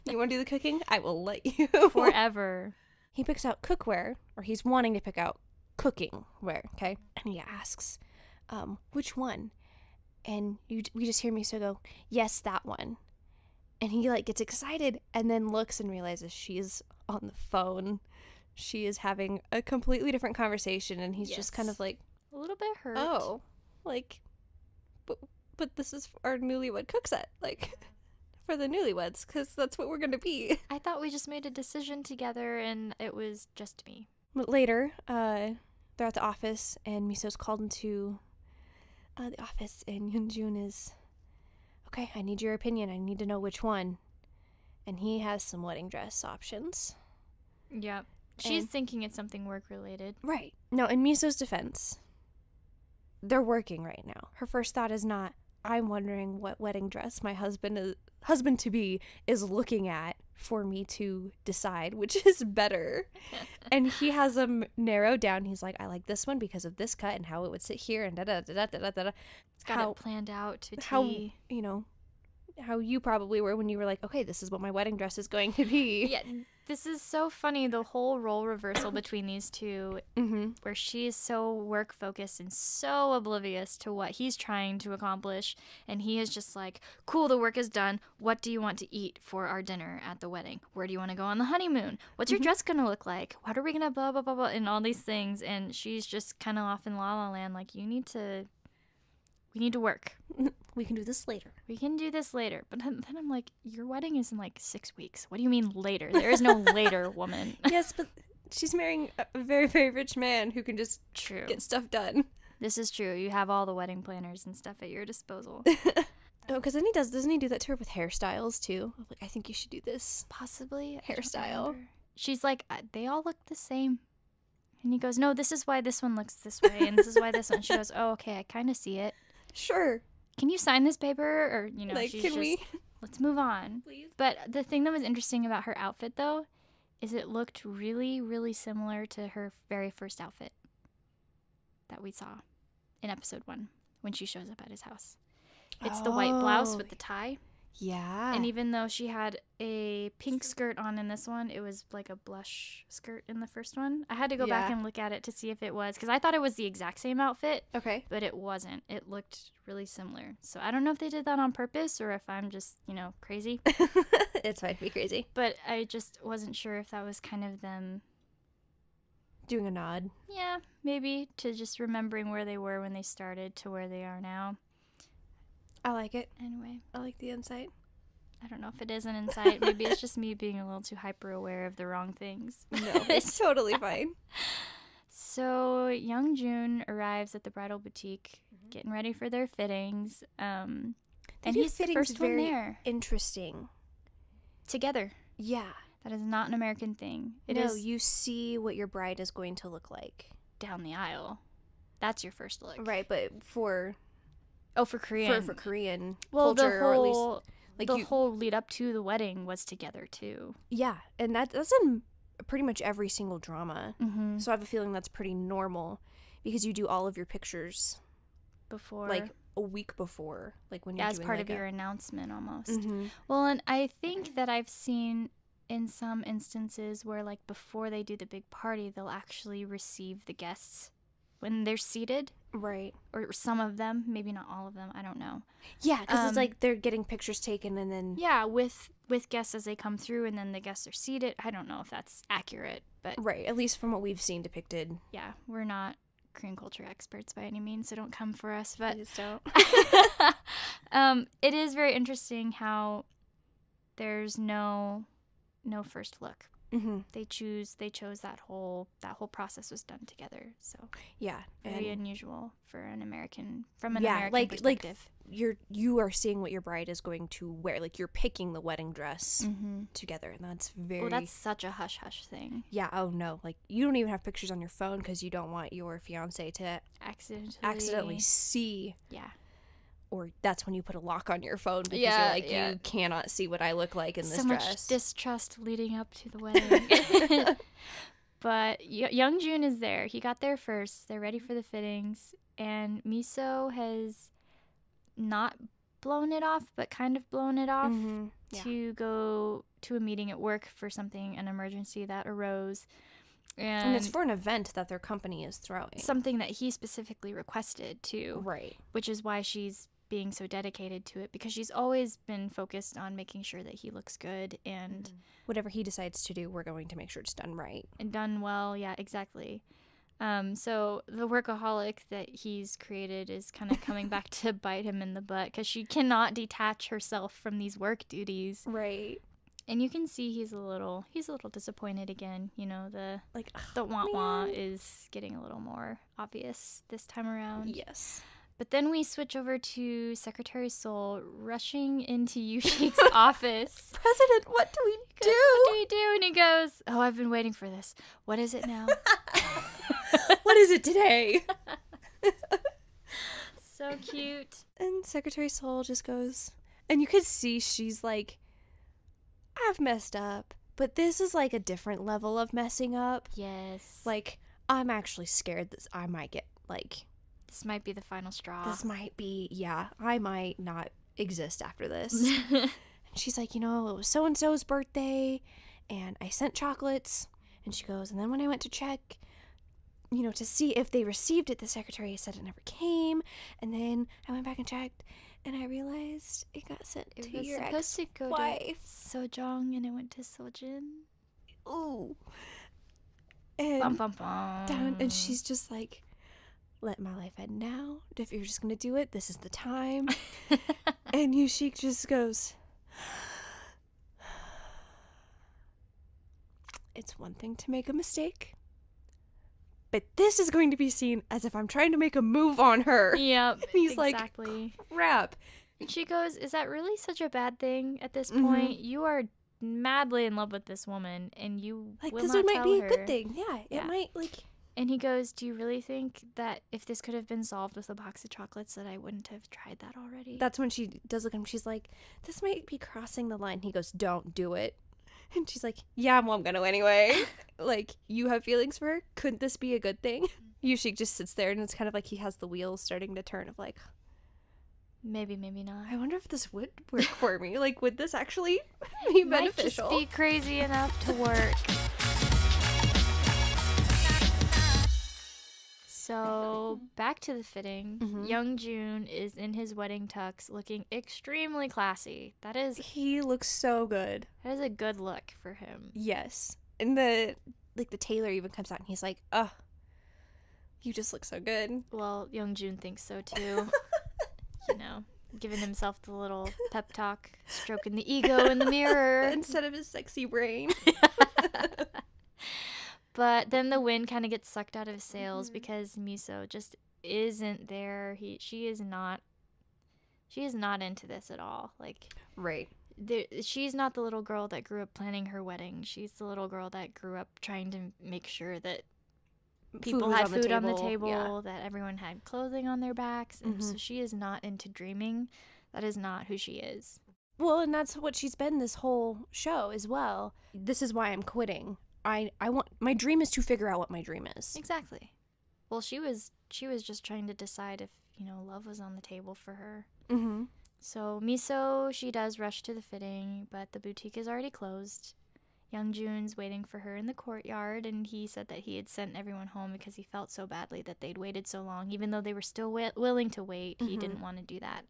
Speaker 1: You want to do the cooking? I will let you.
Speaker 2: Forever.
Speaker 1: He picks out cookware, or he's wanting to pick out cooking ware, okay? And he asks, which one? And we just hear MiSo go, yes, that one. And he, like, gets excited and then looks and realizes she's on the phone. She is having a completely different conversation, and he's just kind of like,
Speaker 2: a little bit hurt.
Speaker 1: Oh, like, but this is our Newlywed cook set, like, for the Newlyweds, because that's what we're going to be.
Speaker 2: I thought we just made a decision together, and it was just me.
Speaker 1: But later, they're at the office, and MiSo's called into the office, and YeongJoon is, okay, I need your opinion. I need to know which one. And he has some wedding dress options.
Speaker 2: Yep. She's thinking it's something work-related.
Speaker 1: Right. No, in MiSo's defense, they're working right now. Her first thought is not, I'm wondering what wedding dress my husband-to-be is looking at for me to decide which is better. And he has them narrowed down. He's like, I like this one because of this cut and how it would sit here and da-da-da-da-da-da-da.
Speaker 2: It's got it planned out to a T.
Speaker 1: How, how you probably were when you were like, okay, this is what my wedding dress is going to be.
Speaker 2: Yeah, this is so funny, the whole role reversal between these two, where she is so work focused and so oblivious to what he's trying to accomplish, and he is just like, cool, the work is done, what do you want to eat for our dinner at the wedding? Where do you want to go on the honeymoon? What's your dress gonna look like? What are we gonna blah blah blah blah, and all these things, and she's just kind of off in la la land, like, we need to work.
Speaker 1: We can do this later.
Speaker 2: We can do this later. But then I'm like, your wedding is in like 6 weeks. What do you mean later? There is no later, woman.
Speaker 1: Yes, but she's marrying a very, very rich man who can just
Speaker 2: True.
Speaker 1: get stuff done.
Speaker 2: This is true. You have all the wedding planners and stuff at your disposal.
Speaker 1: Oh, because then doesn't he do that to her with hairstyles too? Like, I think you should do this.
Speaker 2: Possibly.
Speaker 1: Hairstyle.
Speaker 2: She's like, they all look the same. And he goes, no, this is why this one looks this way, and this is why this one. She goes, oh, okay, I kind of see it.
Speaker 1: Sure.
Speaker 2: Can you sign this paper? Or,
Speaker 1: like,
Speaker 2: she's
Speaker 1: can we?
Speaker 2: Let's move on.
Speaker 1: Please.
Speaker 2: But the thing that was interesting about her outfit, though, is it looked really, really similar to her very first outfit that we saw in episode 1 when she shows up at his house. It's the white blouse with the tie.
Speaker 1: Yeah.
Speaker 2: And even though she had a pink skirt on in this one, it was like a blush skirt in the first one. I had to go back and look at it to see if it was, because I thought it was the exact same outfit.
Speaker 1: Okay.
Speaker 2: But it wasn't. It looked really similar. So I don't know if they did that on purpose or if I'm just, crazy.
Speaker 1: It's fine to be crazy.
Speaker 2: But I just wasn't sure if that was kind of them
Speaker 1: doing a nod.
Speaker 2: Yeah, maybe to just remembering where they were when they started to where they are now.
Speaker 1: I like it.
Speaker 2: Anyway.
Speaker 1: I like the insight.
Speaker 2: I don't know if it is an insight. Maybe it's just me being a little too hyper aware of the wrong things.
Speaker 1: No, it's totally fine.
Speaker 2: So YeongJoon arrives at the bridal boutique, getting ready for their fittings. And he's the first one there.
Speaker 1: Interesting.
Speaker 2: Together.
Speaker 1: Yeah.
Speaker 2: That is not an American thing.
Speaker 1: No, you see what your bride is going to look like.
Speaker 2: Down the aisle. That's your first look.
Speaker 1: Right, but for
Speaker 2: Korean.
Speaker 1: For Korean
Speaker 2: the
Speaker 1: culture,
Speaker 2: whole,
Speaker 1: or at least like
Speaker 2: the whole lead up to the wedding was together too.
Speaker 1: Yeah, and that's in pretty much every single drama.
Speaker 2: Mm-hmm.
Speaker 1: So I have a feeling that's pretty normal because you do all of your pictures
Speaker 2: before,
Speaker 1: like a week before, like when you're
Speaker 2: as
Speaker 1: doing
Speaker 2: part
Speaker 1: like
Speaker 2: of your announcement almost.
Speaker 1: Mm-hmm.
Speaker 2: Well, and I think that I've seen in some instances where like before they do the big party, they'll actually receive the guests when they're seated.
Speaker 1: Right.
Speaker 2: Or some of them, maybe not all of them, I don't know.
Speaker 1: Yeah, because it's like they're getting pictures taken and then...
Speaker 2: Yeah, with guests as they come through and then the guests are seated. I don't know if that's accurate, but...
Speaker 1: Right, at least from what we've seen depicted.
Speaker 2: Yeah, we're not Korean culture experts by any means, so don't come for us, but...
Speaker 1: Please don't.
Speaker 2: It is very interesting how there's no first look.
Speaker 1: Mm-hmm.
Speaker 2: They chose that whole process was done together. So
Speaker 1: yeah,
Speaker 2: very unusual from an American perspective.
Speaker 1: Like you are seeing what your bride is going to wear. Like you're picking the wedding dress together, and that's very.
Speaker 2: Well, that's such a hush hush thing.
Speaker 1: Yeah. Oh no. Like you don't even have pictures on your phone because you don't want your fiance to accidentally see.
Speaker 2: Yeah.
Speaker 1: Or that's when you put a lock on your phone because you're like, you cannot see what I look like in this dress. So much
Speaker 2: distrust leading up to the wedding. But YeongJoon is there. He got there first. They're ready for the fittings. And MiSo has not blown it off, but kind of blown it off to go to a meeting at work for an emergency that arose. And
Speaker 1: it's for an event that their company is throwing.
Speaker 2: Something that he specifically requested, too.
Speaker 1: Right.
Speaker 2: Which is why she's being so dedicated to it, because she's always been focused on making sure that he looks good and
Speaker 1: whatever he decides to do, we're going to make sure it's done right
Speaker 2: and done well. Yeah, exactly. So the workaholic that he's created is kind of coming back to bite him in the butt because she cannot detach herself from these work duties.
Speaker 1: Right.
Speaker 2: And you can see he's a little disappointed again. You know, the wah is getting a little more obvious this time around.
Speaker 1: Yes.
Speaker 2: But then we switch over to Secretary Seoul rushing into YooSik's office.
Speaker 1: President, what do we do?
Speaker 2: What do we do? And he goes, oh, I've been waiting for this. What is it now?
Speaker 1: What is it today?
Speaker 2: So cute.
Speaker 1: And Secretary Seoul just goes, and you could see she's like, I've messed up, but this is like a different level of messing up.
Speaker 2: Yes.
Speaker 1: Like, I'm actually scared that I might get like...
Speaker 2: This might be the final straw.
Speaker 1: This might be, I might not exist after this. And she's like, it was so-and-so's birthday, and I sent chocolates. And she goes, and then when I went to check, to see if they received it, the secretary said it never came. And then I went back and checked, and I realized it got sent to your ex-wife.
Speaker 2: It was supposed to go to Sojong, and it went to Sojin.
Speaker 1: Ooh. And
Speaker 2: Bum, bum, bum.
Speaker 1: Down, and she's just like, let my life end now. If you're just going to do it, this is the time. And YooSik just goes, it's one thing to make a mistake, but this is going to be seen as if I'm trying to make a move on her.
Speaker 2: Yep.
Speaker 1: And he's
Speaker 2: exactly.
Speaker 1: like, crap.
Speaker 2: And she goes, is that really such a bad thing at this point? You are madly in love with this woman, and you will
Speaker 1: this
Speaker 2: not
Speaker 1: might
Speaker 2: tell
Speaker 1: be
Speaker 2: her.
Speaker 1: a good thing. Yeah, it might,
Speaker 2: And he goes, do you really think that if this could have been solved with a box of chocolates that I wouldn't have tried that already?
Speaker 1: That's when she does look at him. She's like, this might be crossing the line. He goes, don't do it. And she's like, yeah, well, I'm gonna anyway. You have feelings for her? Couldn't this be a good thing? YooSik just sits there, and it's kind of like he has the wheels starting to turn of
Speaker 2: maybe not.
Speaker 1: I wonder if this would work for me. Would this actually be beneficial?
Speaker 2: Might just be crazy enough to work. So, back to the fitting. YeongJoon is in his wedding tux looking extremely classy.
Speaker 1: He looks so good.
Speaker 2: That is a good look for him.
Speaker 1: Yes. And the tailor even comes out and he's like, oh, you just look so good.
Speaker 2: Well, YeongJoon thinks so too. Giving himself the little pep talk, stroking the ego in the mirror.
Speaker 1: Instead of his sexy brain.
Speaker 2: But then the wind kind of gets sucked out of his sails because MiSo just isn't there. She is not into this at all.
Speaker 1: Right.
Speaker 2: She's not the little girl that grew up planning her wedding. She's the little girl that grew up trying to make sure that people had food on the table, that everyone had clothing on their backs. And so she is not into dreaming. That is not who she is.
Speaker 1: Well, and that's what she's been this whole show as well. This is why I'm quitting. I want, my dream is to figure out what my dream is.
Speaker 2: Exactly. Well, she was just trying to decide if, love was on the table for her. So MiSo, she does rush to the fitting, but the boutique is already closed. YeongJoon's waiting for her in the courtyard, and he said that he had sent everyone home because he felt so badly that they'd waited so long. Even though they were still willing to wait, he didn't want to do that.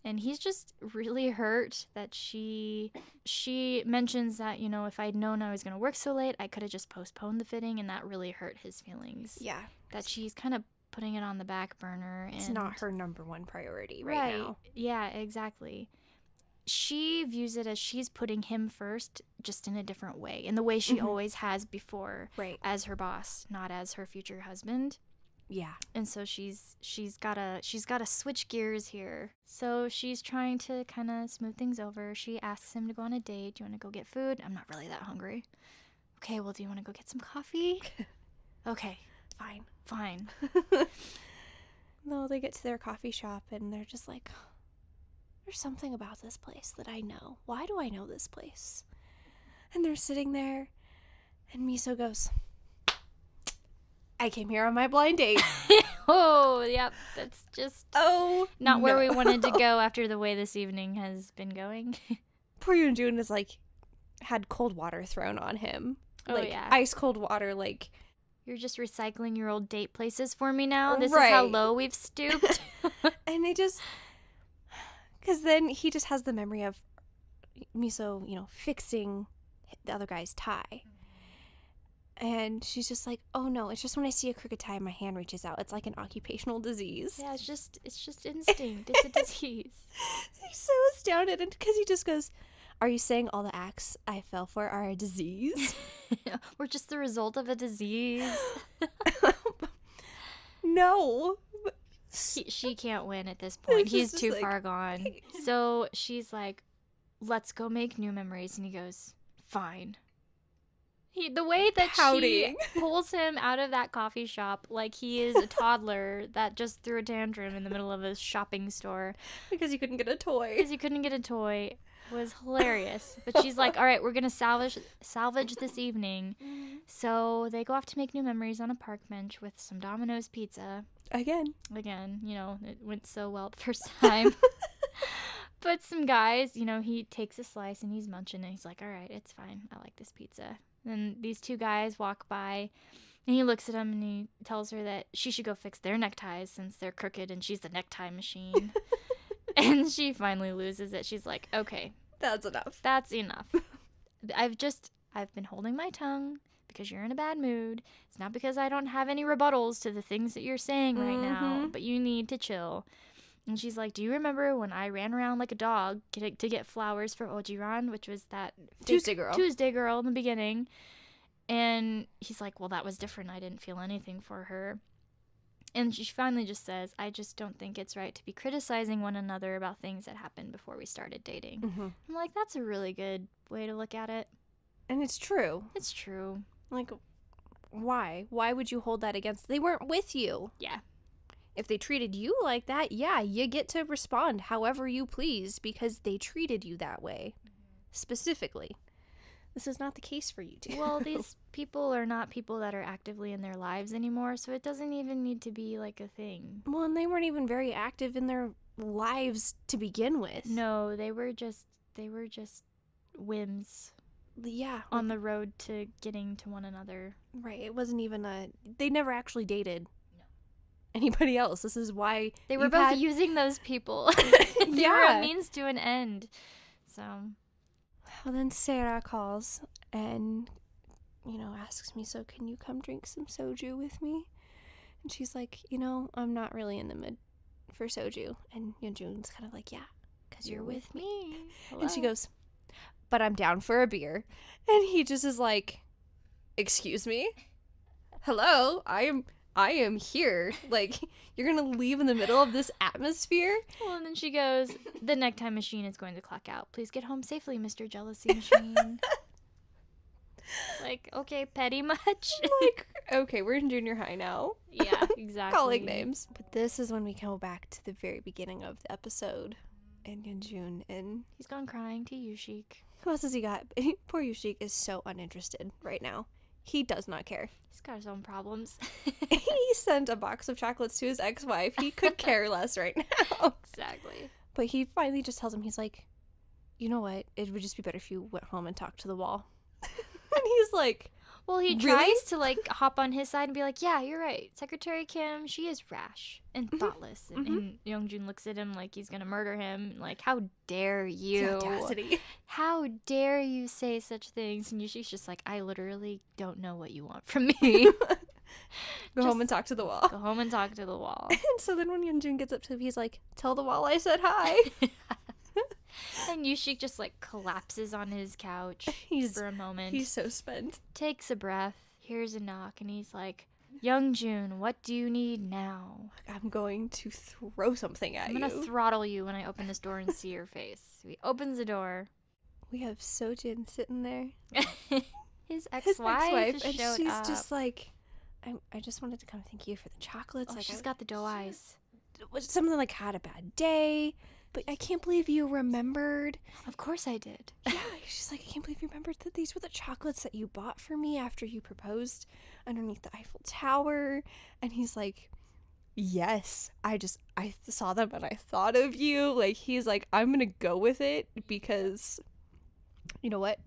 Speaker 2: And he's just really hurt that she mentions that, if I'd known I was going to work so late, I could have just postponed the fitting, and that really hurt his feelings.
Speaker 1: Yeah.
Speaker 2: That she's kind of putting it on the back burner.
Speaker 1: It's not her number one priority right now.
Speaker 2: Yeah, exactly. She views it as she's putting him first, just in a different way, in the way she always has before, as her boss, not as her future husband. Yeah. And so she's gotta switch gears here. So she's trying to kind of smooth things over. She asks him to go on a date. Do you want to go get food? I'm not really that hungry. Okay, well, do you want to go get some coffee? Okay. Fine.
Speaker 1: No, they get to their coffee shop and they're just like, there's something about this place that I know. Why do I know this place? And they're sitting there and MiSo goes, I came here on my blind date.
Speaker 2: Oh, yep. That's just not where we wanted to go after the way this evening has been going.
Speaker 1: Poor YeongJoon is had cold water thrown on him. Ice cold water,
Speaker 2: You're just recycling your old date places for me now? This is how low we've stooped?
Speaker 1: And they just... Because then he just has the memory of MiSo, fixing the other guy's tie. And she's just like, oh no, it's just when I see a crooked tie, my hand reaches out. It's like an occupational disease.
Speaker 2: Yeah, it's just instinct. It's a disease.
Speaker 1: He's so astounded because he just goes, are you saying all the acts I fell for are a disease?
Speaker 2: We're just the result of a disease.
Speaker 1: No.
Speaker 2: She can't win at this point. He's too far gone. So she's like, let's go make new memories. And he goes, fine. The way that she pulls him out of that coffee shop like he is a toddler that just threw a tantrum in the middle of a shopping store.
Speaker 1: Because he couldn't get a toy.
Speaker 2: Was hilarious. But she's like, all right, we're going to salvage this evening. So they go off to make new memories on a park bench with some Domino's pizza. Again, it went so well the first time. But some guys, you know, he takes a slice and he's munching and he's like, all right, it's fine. I like this pizza. Then these two guys walk by and he looks at him and he tells her that she should go fix their neckties since they're crooked and she's the necktie machine. And she finally loses it. She's like, okay.
Speaker 1: That's enough.
Speaker 2: That's enough. I've been holding my tongue because you're in a bad mood. It's not because I don't have any rebuttals to the things that you're saying right now, but you need to chill. And she's like, do you remember when I ran around like a dog to get flowers for Ojiran, which was that Tuesday girl in the beginning? And he's like, well, that was different. I didn't feel anything for her. And she finally just says, I just don't think it's right to be criticizing one another about things that happened before we started dating. I'm like, that's a really good way to look at it.
Speaker 1: And it's true.
Speaker 2: It's true.
Speaker 1: Like, why? Why would you hold that against? They weren't with you.
Speaker 2: Yeah.
Speaker 1: If they treated you like that, yeah, you get to respond however you please because they treated you that way. Specifically. This is not the case for you two.
Speaker 2: Well, these people are not people that are actively in their lives anymore, so it doesn't even need to be like a thing.
Speaker 1: Well, and they weren't even very active in their lives to begin with.
Speaker 2: No, they were just whims.
Speaker 1: Yeah.
Speaker 2: On the road to getting to one another.
Speaker 1: Right. It wasn't even they never actually dated anybody else. This is why
Speaker 2: they were both using those people. They were a means to an end. So.
Speaker 1: Well, then SeRa calls and, you know, asks me, so can you come drink some soju with me? And she's like, you know, I'm not really in the mood for soju. And YeongJoon's kind of like, yeah, because you're with me. And she goes, but I'm down for a beer. And he just is like, excuse me? Hello? I am here. Like, you're going to leave in the middle of this atmosphere?
Speaker 2: Well, and then she goes, the necktie machine is going to clock out. Please get home safely, Mr. Jealousy Machine. Like, okay, petty much?
Speaker 1: Like, okay, we're in junior high now.
Speaker 2: Yeah, exactly.
Speaker 1: Calling names. But this is when we go back to the very beginning of the episode. And YeongJoon and...
Speaker 2: he's gone crying to YooSik.
Speaker 1: Who else has he got? Poor YooSik is so uninterested right now. He does not care.
Speaker 2: He's got his own problems.
Speaker 1: He sent a box of chocolates to his ex-wife. He could care less right now.
Speaker 2: Exactly.
Speaker 1: But he finally just tells him, he's like, you know what? It would just be better if you went home and talked to the wall. And he's like,
Speaker 2: well, he tries to, like, hop on his side and be like, yeah, you're right. Secretary Kim, she is rash and thoughtless. And YeongJoon looks at him like he's going to murder him. Like, how dare you?
Speaker 1: The audacity.
Speaker 2: How dare you say such things? And YooSik's just like, I literally don't know what you want from me.
Speaker 1: Go home and talk to the wall.
Speaker 2: Go home and talk to the wall.
Speaker 1: And so then when YeongJoon gets up to him, he's like, tell the wall I said hi.
Speaker 2: And YooSik just, like, collapses on his couch for a moment.
Speaker 1: He's so spent.
Speaker 2: Takes a breath, hears a knock, and he's like, YeongJoon, what do you need now?
Speaker 1: I'm going to throw something at you.
Speaker 2: I'm going to throttle you when I open this door and see your face. He opens the door.
Speaker 1: We have Sojin sitting there.
Speaker 2: His ex-wife
Speaker 1: and
Speaker 2: showed
Speaker 1: she's
Speaker 2: up.
Speaker 1: just like, I just wanted to come thank you for the chocolates.
Speaker 2: Oh,
Speaker 1: like,
Speaker 2: she's got the doe eyes.
Speaker 1: Something like, had a bad day. But I can't believe you remembered.
Speaker 2: Of course I did.
Speaker 1: Yeah, she's like, I can't believe you remembered that these were the chocolates that you bought for me after you proposed underneath the Eiffel Tower. And he's like, yes, I saw them and I thought of you. Like, he's like, I'm going to go with it because, you know what?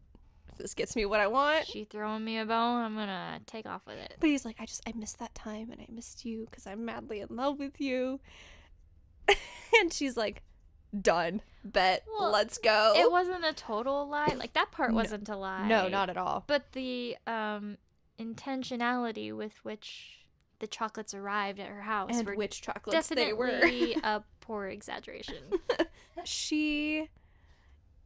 Speaker 1: If this gets me what I want.
Speaker 2: She throwing me a bone, I'm going to take off with it.
Speaker 1: But he's like, I missed that time and I missed you because I'm madly in love with you. And she's like, done. Bet.
Speaker 2: Well,
Speaker 1: let's go.
Speaker 2: It wasn't a total lie. Like, that part wasn't a lie.
Speaker 1: No, not at all.
Speaker 2: But the intentionality with which the chocolates arrived at her house
Speaker 1: and
Speaker 2: were
Speaker 1: which chocolates they were.
Speaker 2: Definitely a poor exaggeration.
Speaker 1: She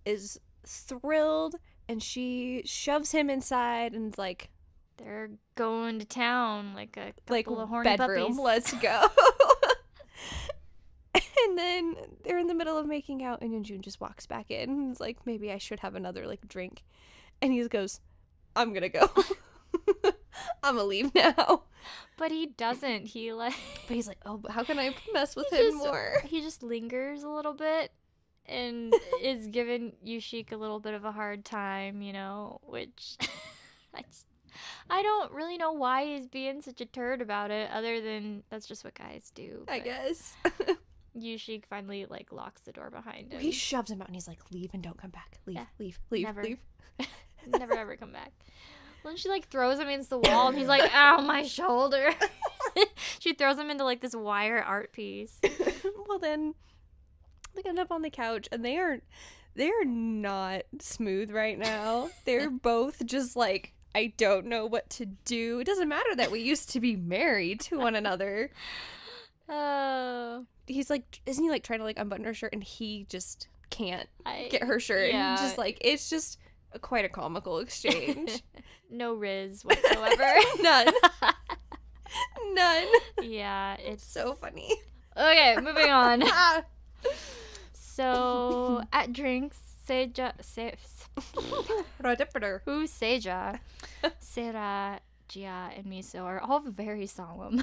Speaker 1: is thrilled and she shoves him inside and is like,
Speaker 2: they're going to town like a couple of horny
Speaker 1: bedroom,
Speaker 2: puppies.
Speaker 1: let's go. And then they're in the middle of making out and YeongJoon just walks back in and is like, maybe I should have another like drink. And he goes, I'm gonna go. I'm gonna leave now.
Speaker 2: But he doesn't. But
Speaker 1: he's like, oh, how can I mess with him more?
Speaker 2: He just lingers a little bit and is giving YooSik a little bit of a hard time, you know, which I don't really know why he's being such a turd about it, other than that's just what guys do.
Speaker 1: I guess.
Speaker 2: YooSik finally like locks the door behind him.
Speaker 1: He shoves him out and he's like, leave and don't come back. Leave,
Speaker 2: Yeah.
Speaker 1: leave,
Speaker 2: Never.
Speaker 1: leave.
Speaker 2: Never ever come back. Then she like throws him against the wall and he's like, ow, my shoulder. She throws him into like this wire art piece.
Speaker 1: Well, then they end up on the couch and they are not smooth right now. They're both just like, I don't know what to do. It doesn't matter that we used to be married to one another.
Speaker 2: Oh.
Speaker 1: He's like, isn't he like trying to like unbutton her shirt and he just can't get her shirt?
Speaker 2: Yeah.
Speaker 1: And just like, it's just quite a comical exchange.
Speaker 2: No riz whatsoever.
Speaker 1: None.
Speaker 2: Yeah, it's
Speaker 1: So funny.
Speaker 2: okay. Moving on. So at drinks, SeRa, SeRa, JiAh, and MiSo are all very solemn.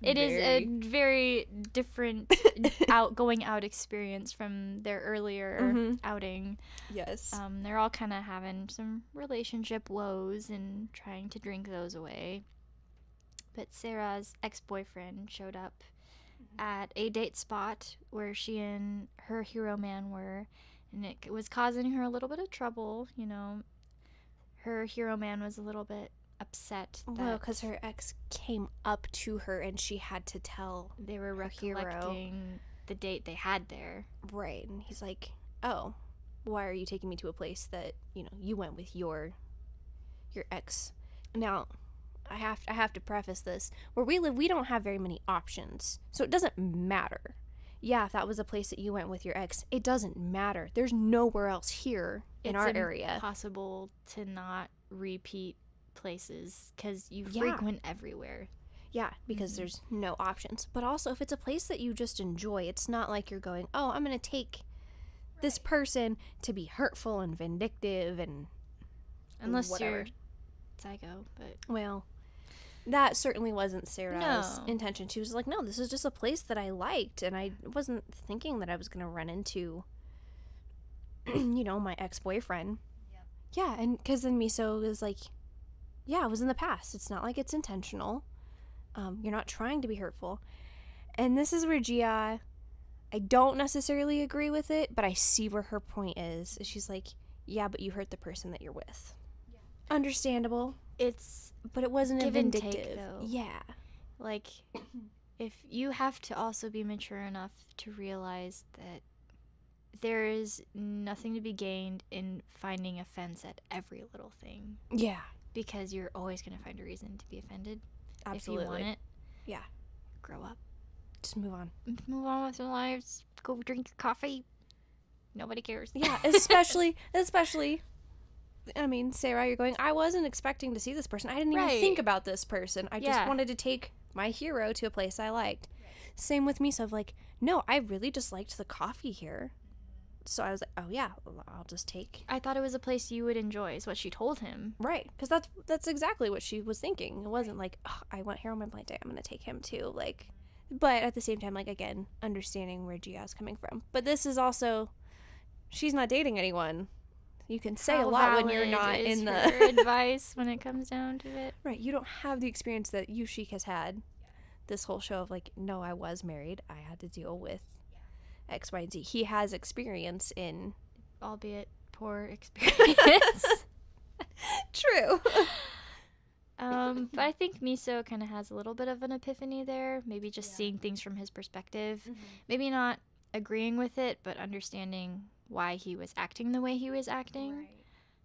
Speaker 2: It is a very different going out experience from their earlier outing.
Speaker 1: Yes.
Speaker 2: They're all kind of having some relationship woes and trying to drink those away. But SeRa's ex-boyfriend showed up at a date spot where she and her hero man were, and it was causing her a little bit of trouble. You know, her hero man was a little bit upset that
Speaker 1: Well, because her ex came up to her and she had to tell
Speaker 2: they were
Speaker 1: her hero.
Speaker 2: recollecting the date they had there.
Speaker 1: Right. And he's like, oh, why are you taking me to a place that, you know, you went with your ex? Now, I have to preface this. Where we live, we don't have very many options. So it doesn't matter. Yeah, if that was a place that you went with your ex, it doesn't matter. There's nowhere else here in our area.
Speaker 2: It's impossible to not repeat places because you frequent everywhere.
Speaker 1: Yeah, because there's no options. But also, if it's a place that you just enjoy, it's not like you're going, oh, I'm going to take this person to be hurtful and vindictive and
Speaker 2: Unless
Speaker 1: whatever.
Speaker 2: you're psycho, but
Speaker 1: Well, that certainly wasn't SeRa's
Speaker 2: No.
Speaker 1: intention. She was like, no, this is just a place that I liked, and I wasn't thinking that I was going to run into, you know, my ex-boyfriend.
Speaker 2: Yep.
Speaker 1: Yeah, and because then MiSo was like, yeah, it was in the past. It's not like it's intentional. You're not trying to be hurtful. And this is where JiAh, I don't necessarily agree with it, but I see where her point is. She's like, yeah, but you hurt the person that you're with. Yeah. Understandable. But it wasn't
Speaker 2: give
Speaker 1: a
Speaker 2: and
Speaker 1: vindictive.
Speaker 2: take, though.
Speaker 1: Yeah.
Speaker 2: like, if you have to also be mature enough to realize that there is nothing to be gained in finding offense at every little thing.
Speaker 1: Yeah.
Speaker 2: Because you're always going to find a reason to be offended.
Speaker 1: Absolutely.
Speaker 2: If you want it.
Speaker 1: Yeah.
Speaker 2: Grow up.
Speaker 1: Just move on.
Speaker 2: Move on with your lives. Go drink your coffee. Nobody cares.
Speaker 1: Yeah, especially, I mean, SeRa, you're going, I wasn't expecting to see this person. I didn't even think about this person. I just wanted to take my hero to a place I liked. Same with MiSo, of like, no, I really just liked the coffee here. So I was like, oh yeah, I'll just take.
Speaker 2: I thought it was a place you would enjoy, is what she told him.
Speaker 1: Right, because that's exactly what she was thinking. It wasn't like, oh, I went here on my blind date, I'm going to take him too. Like, but at the same time, like, again, understanding where JiAh's coming from. But this is also, she's not dating anyone. You can say a lot when you're not in the
Speaker 2: her advice when it comes down to it.
Speaker 1: Right, you don't have the experience that YooSik has had. This whole show of like, no, I was married. I had to deal with X, Y, and Z. He has experience in,
Speaker 2: albeit poor experience.
Speaker 1: True.
Speaker 2: But I think MiSo kind of has a little bit of an epiphany there. Maybe just seeing things from his perspective. Mm-hmm. Maybe not agreeing with it, but understanding why he was acting the way he was acting. Right.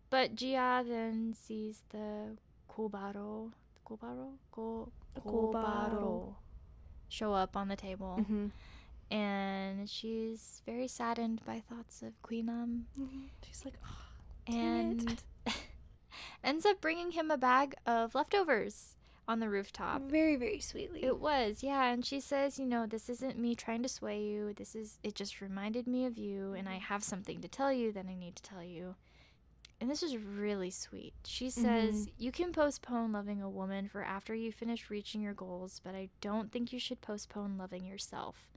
Speaker 2: But JiAh then sees the Kobaro show up on the table. Mm-hmm. And she's very saddened by thoughts of GwiNam.
Speaker 1: Mm-hmm. She's like, oh,
Speaker 2: and ends up bringing him a bag of leftovers on the rooftop.
Speaker 1: Very, very sweetly.
Speaker 2: It was, yeah. And she says, you know, this isn't me trying to sway you. It just reminded me of you, and I have something to tell you that I need to tell you. And this is really sweet. She says, you can postpone loving a woman for after you finish reaching your goals, but I don't think you should postpone loving yourself.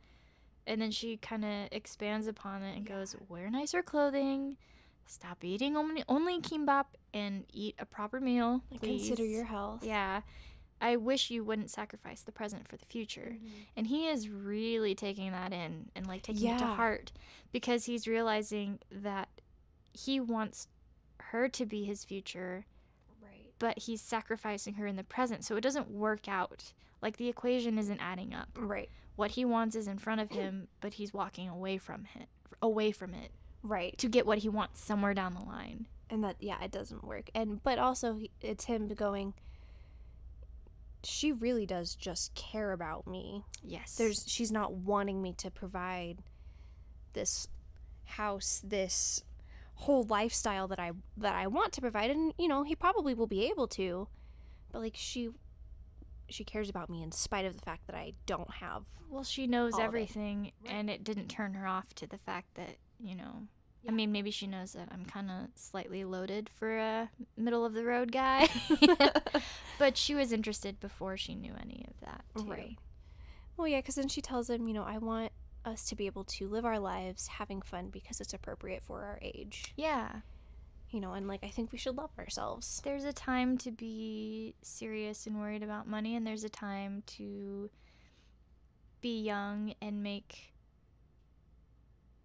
Speaker 2: And then she kind of expands upon it and goes, wear nicer clothing, stop eating only kimbap, and eat a proper meal, please.
Speaker 1: Consider your health.
Speaker 2: Yeah. I wish you wouldn't sacrifice the present for the future. And he is really taking that in and like taking it to heart, because he's realizing that he wants her to be his future, but he's sacrificing her in the present, so it doesn't work out. Like, the equation isn't adding up.
Speaker 1: Right.
Speaker 2: What he wants is in front of him, but he's walking away from it.
Speaker 1: Right.
Speaker 2: To get what he wants somewhere down the line.
Speaker 1: And that, it doesn't work. But also, it's him going, she really does just care about me.
Speaker 2: Yes.
Speaker 1: She's not wanting me to provide this house, this whole lifestyle that I want to provide, and he probably will be able to, but like she cares about me in spite of the fact that I don't have.
Speaker 2: Well, she knows everything, and it didn't turn her off to the fact that I mean, maybe she knows that I'm kind of slightly loaded for a middle of the road guy, but she was interested before she knew any of that too.
Speaker 1: Right. Well, yeah, because then she tells him, I want us to be able to live our lives having fun because it's appropriate for our age.
Speaker 2: Yeah.
Speaker 1: And like, I think we should love ourselves.
Speaker 2: There's a time to be serious and worried about money, and there's a time to be young and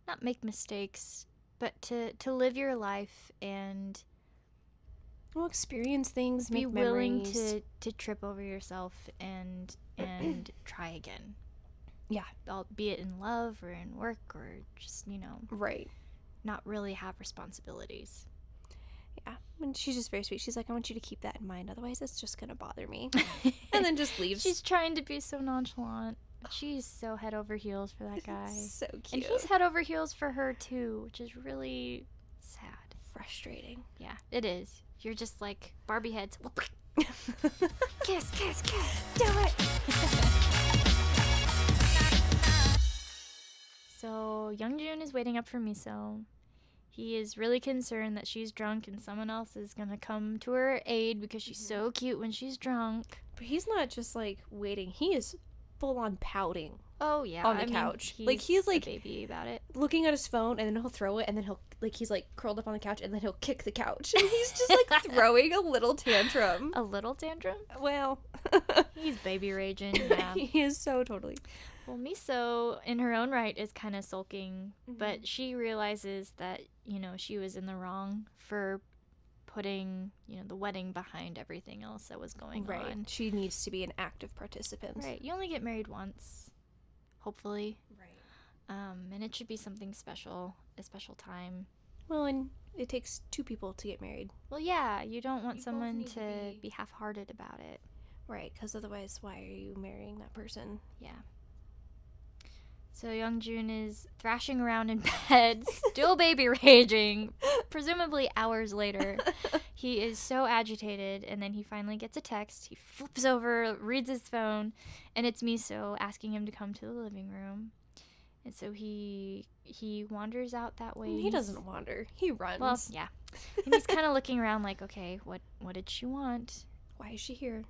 Speaker 2: not make mistakes, but to live your life and
Speaker 1: experience things,
Speaker 2: be
Speaker 1: make
Speaker 2: willing
Speaker 1: memories.
Speaker 2: to trip over yourself and try again.
Speaker 1: Yeah.
Speaker 2: Be it in love or in work or just,
Speaker 1: right.
Speaker 2: not really have responsibilities.
Speaker 1: Yeah. And she's just very sweet. She's like, I want you to keep that in mind. Otherwise, it's just going to bother me. And then just leaves.
Speaker 2: She's trying to be so nonchalant. She's so head over heels for that guy.
Speaker 1: So cute.
Speaker 2: And he's head over heels for her, too, which is really sad.
Speaker 1: Frustrating.
Speaker 2: Yeah, it is. You're just like Barbie heads. Kiss, kiss, kiss.
Speaker 1: Do it.
Speaker 2: So YeongJoon is waiting up for MiSo. He is really concerned that she's drunk and someone else is going to come to her aid because she's so cute when she's drunk.
Speaker 1: But he's not just like waiting. He is full on pouting.
Speaker 2: Oh yeah,
Speaker 1: on the couch. He's like
Speaker 2: a baby about it.
Speaker 1: Looking at his phone, and then he'll throw it, and then he's like curled up on the couch, and then he'll kick the couch. And he's just like throwing a little tantrum.
Speaker 2: A little tantrum?
Speaker 1: Well,
Speaker 2: he's baby raging. Yeah,
Speaker 1: he is so totally.
Speaker 2: Well, MiSo, in her own right, is kind of sulking, but she realizes that she was in the wrong for putting the wedding behind everything else that was going on.
Speaker 1: She needs to be an active participant.
Speaker 2: Right. You only get married once. Hopefully.
Speaker 1: Right.
Speaker 2: And it should be something special, a special time.
Speaker 1: Well, and it takes two people to get married.
Speaker 2: Well, yeah, you don't want someone to be half-hearted about it.
Speaker 1: Right, because otherwise, why are you marrying that person?
Speaker 2: Yeah. So YeongJoon is thrashing around in bed, still baby raging, presumably hours later. He is so agitated, and then he finally gets a text. He flips over, reads his phone, and it's MiSo asking him to come to the living room. And so he wanders out that way.
Speaker 1: He doesn't wander. He runs.
Speaker 2: Well, yeah. And he's kind of looking around like, okay, what did she want?
Speaker 1: Why is she here?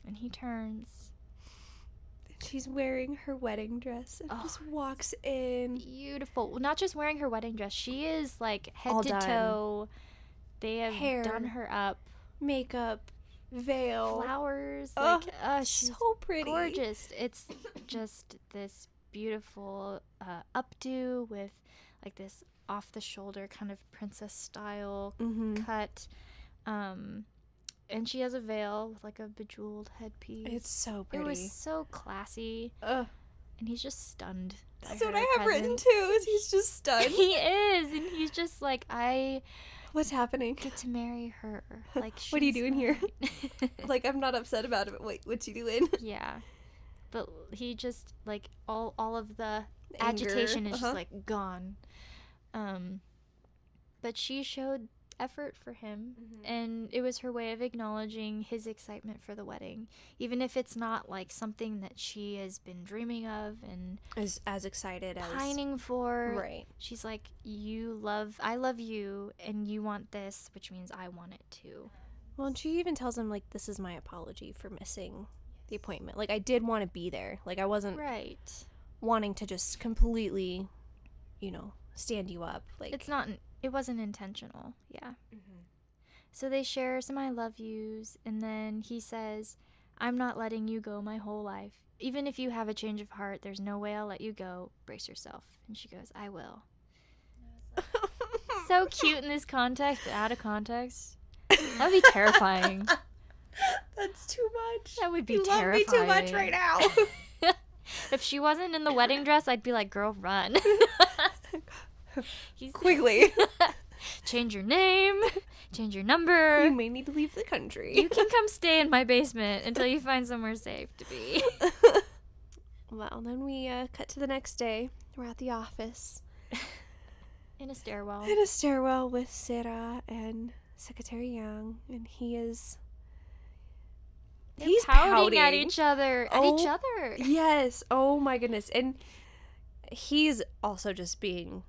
Speaker 2: And he turns.
Speaker 1: She's wearing her wedding dress and just walks in.
Speaker 2: Beautiful. Well, not just wearing her wedding dress. She is like head
Speaker 1: all
Speaker 2: to
Speaker 1: done.
Speaker 2: Toe. They have
Speaker 1: Hair,
Speaker 2: done her up.
Speaker 1: Makeup, veil,
Speaker 2: flowers. She's
Speaker 1: so pretty.
Speaker 2: Gorgeous. It's just this beautiful updo with like this off the shoulder kind of princess style cut. And she has a veil with like a bejeweled headpiece.
Speaker 1: It's so pretty.
Speaker 2: It was so classy. And he's just stunned.
Speaker 1: That's what I have written too, is he's just stunned.
Speaker 2: He is. And he's just like,
Speaker 1: what's happening?
Speaker 2: Get to marry her. Like,
Speaker 1: what are you doing here? Like, I'm not upset about it, but wait, what you doing?
Speaker 2: Yeah. But he just, like, all of the agitation is just, like, gone. But she showed effort for him, and it was her way of acknowledging his excitement for the wedding, even if it's not like something that she has been dreaming of and
Speaker 1: as excited as
Speaker 2: pining for.
Speaker 1: Right.
Speaker 2: She's like, I love you, and you want this, which means I want it too.
Speaker 1: Well, and she even tells him, like, this is my apology for missing the appointment. Like, I did want to be there. Like, I wasn't wanting to just completely, stand you up. Like,
Speaker 2: it wasn't intentional. Yeah. So they share some I love yous, and then he says, I'm not letting you go my whole life. Even if you have a change of heart, there's no way I'll let you go. Brace yourself. And she goes, I will. So cute in this context, but out of context. That would be terrifying.
Speaker 1: That's too much.
Speaker 2: That would be
Speaker 1: you
Speaker 2: terrifying.
Speaker 1: You love me too much right now.
Speaker 2: If she wasn't in the wedding dress, I'd be like, girl, run.
Speaker 1: Quickly.
Speaker 2: Change your name. Change your number.
Speaker 1: You may need to leave the country.
Speaker 2: You can come stay in my basement until you find somewhere safe to be.
Speaker 1: Well, then we cut to the next day. We're at the office.
Speaker 2: In a stairwell.
Speaker 1: In a stairwell with SeRa and Secretary Young, and he's
Speaker 2: pouting at each other.
Speaker 1: Yes. Oh my goodness. And he's also just being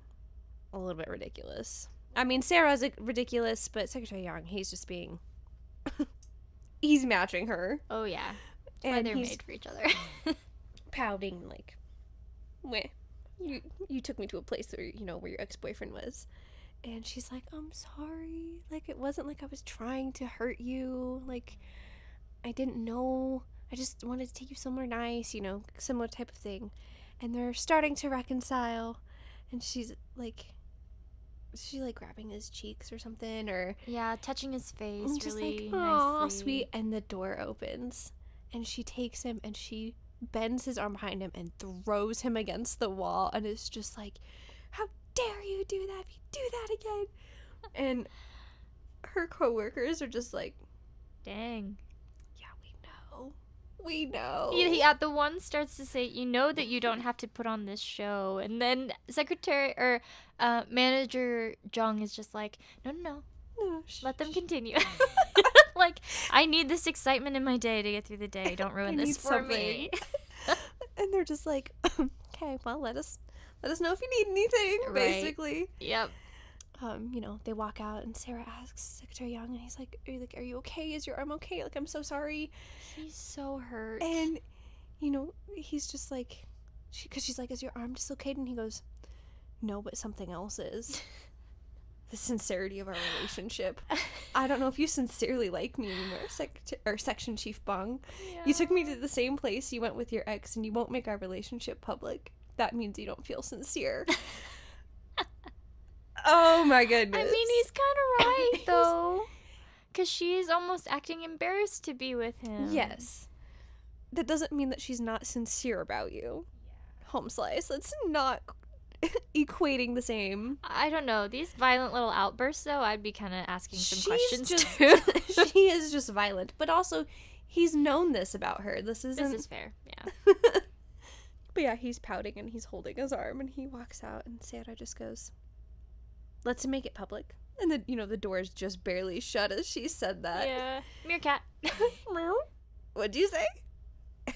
Speaker 1: a little bit ridiculous. I mean, SeRa's ridiculous, but Secretary Young, he's just being he's matching her.
Speaker 2: Oh yeah. That's why they're made for each other.
Speaker 1: Pouting like, meh. You took me to a place where, where your ex-boyfriend was. And she's like, I'm sorry. Like, it wasn't like I was trying to hurt you. Like, I didn't know. I just wanted to take you somewhere nice, similar type of thing. And they're starting to reconcile. And she's like grabbing his cheeks or something, or
Speaker 2: yeah, touching his face,
Speaker 1: just
Speaker 2: really
Speaker 1: like, aw,
Speaker 2: nicely.
Speaker 1: Sweet. And the door opens, and she takes him, and she bends his arm behind him and throws him against the wall, and it's just like, how dare you do that? If you do that again. And her coworkers are just like,
Speaker 2: dang.
Speaker 1: Yeah, we know.
Speaker 2: Yeah, the one starts to say, you know that you don't have to put on this show, and then manager Jung is just like, no, let them continue. Like, I need this excitement in my day to get through the day. Don't ruin this for me.
Speaker 1: And they're just like, okay, well, let us know if you need anything,
Speaker 2: right.
Speaker 1: Basically.
Speaker 2: Yep.
Speaker 1: They walk out, and SeRa asks Secretary Young, and he's like, are you okay? Is your arm okay? Like, I'm so sorry.
Speaker 2: He's so hurt.
Speaker 1: And, he's just like, because she's like, is your arm dislocated? And he goes, no, but something else is. The sincerity of our relationship. I don't know if you sincerely like me anymore, Section Chief Bong. Yeah. You took me to the same place you went with your ex, and you won't make our relationship public. That means you don't feel sincere. Oh my goodness.
Speaker 2: I mean, he's kind of right, though. Because she's almost acting embarrassed to be with him.
Speaker 1: Yes. That doesn't mean that she's not sincere about you. Yeah. Home slice. That's not equating the same.
Speaker 2: I don't know. These violent little outbursts, though, I'd be kind of asking some questions, too.
Speaker 1: She is just violent. But also, he's known this about her. This is
Speaker 2: fair, yeah.
Speaker 1: But yeah, he's pouting, and he's holding his arm, and he walks out, and SeRa just goes, let's make it public. And the door's just barely shut as she said that.
Speaker 2: Yeah. Meerkat.
Speaker 1: What'd you say?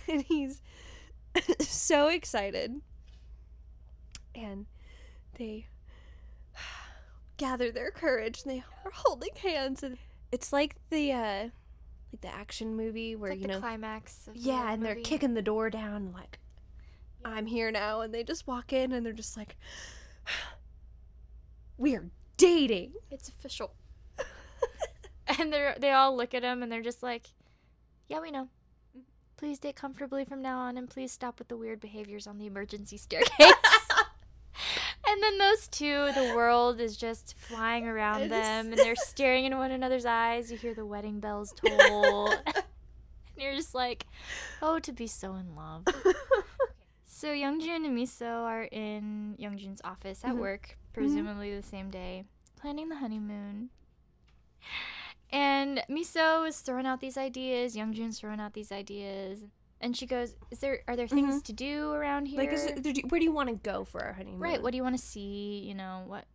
Speaker 1: And he's so excited. And they gather their courage, and they are holding hands, and it's like the action movie where,
Speaker 2: it's like the climax of
Speaker 1: and
Speaker 2: movie.
Speaker 1: They're kicking the door down, like, I'm here now, and they just walk in, and they're just like, we're dating.
Speaker 2: It's official. And they all look at him, and they're just like, yeah, we know. Please date comfortably from now on, and please stop with the weird behaviors on the emergency staircase. And then those two, the world is just flying around them, and they're staring into one another's eyes. You hear the wedding bells toll. And you're just like, oh, to be so in love. So YeongJoon and MiSo are in YeongJoon's office at work, presumably the same day, planning the honeymoon. And MiSo is throwing out these ideas. YeongJoon's throwing out these ideas. And she goes, are there things to do around here?
Speaker 1: Like, where do you want to go for our honeymoon?
Speaker 2: Right, what do you want to see?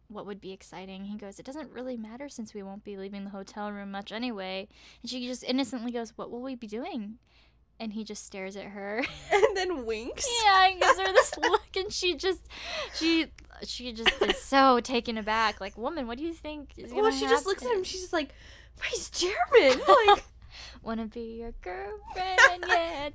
Speaker 2: What would be exciting? He goes, it doesn't really matter since we won't be leaving the hotel room much anyway. And she just innocently goes, what will we be doing? And he just stares at her.
Speaker 1: And then winks.
Speaker 2: Yeah, and gives her this look, and she just is so taken aback. Like, woman, what do you think is gonna happen?
Speaker 1: Just looks at him, she's just like, he's German. Like,
Speaker 2: wanna be your girlfriend, yeah.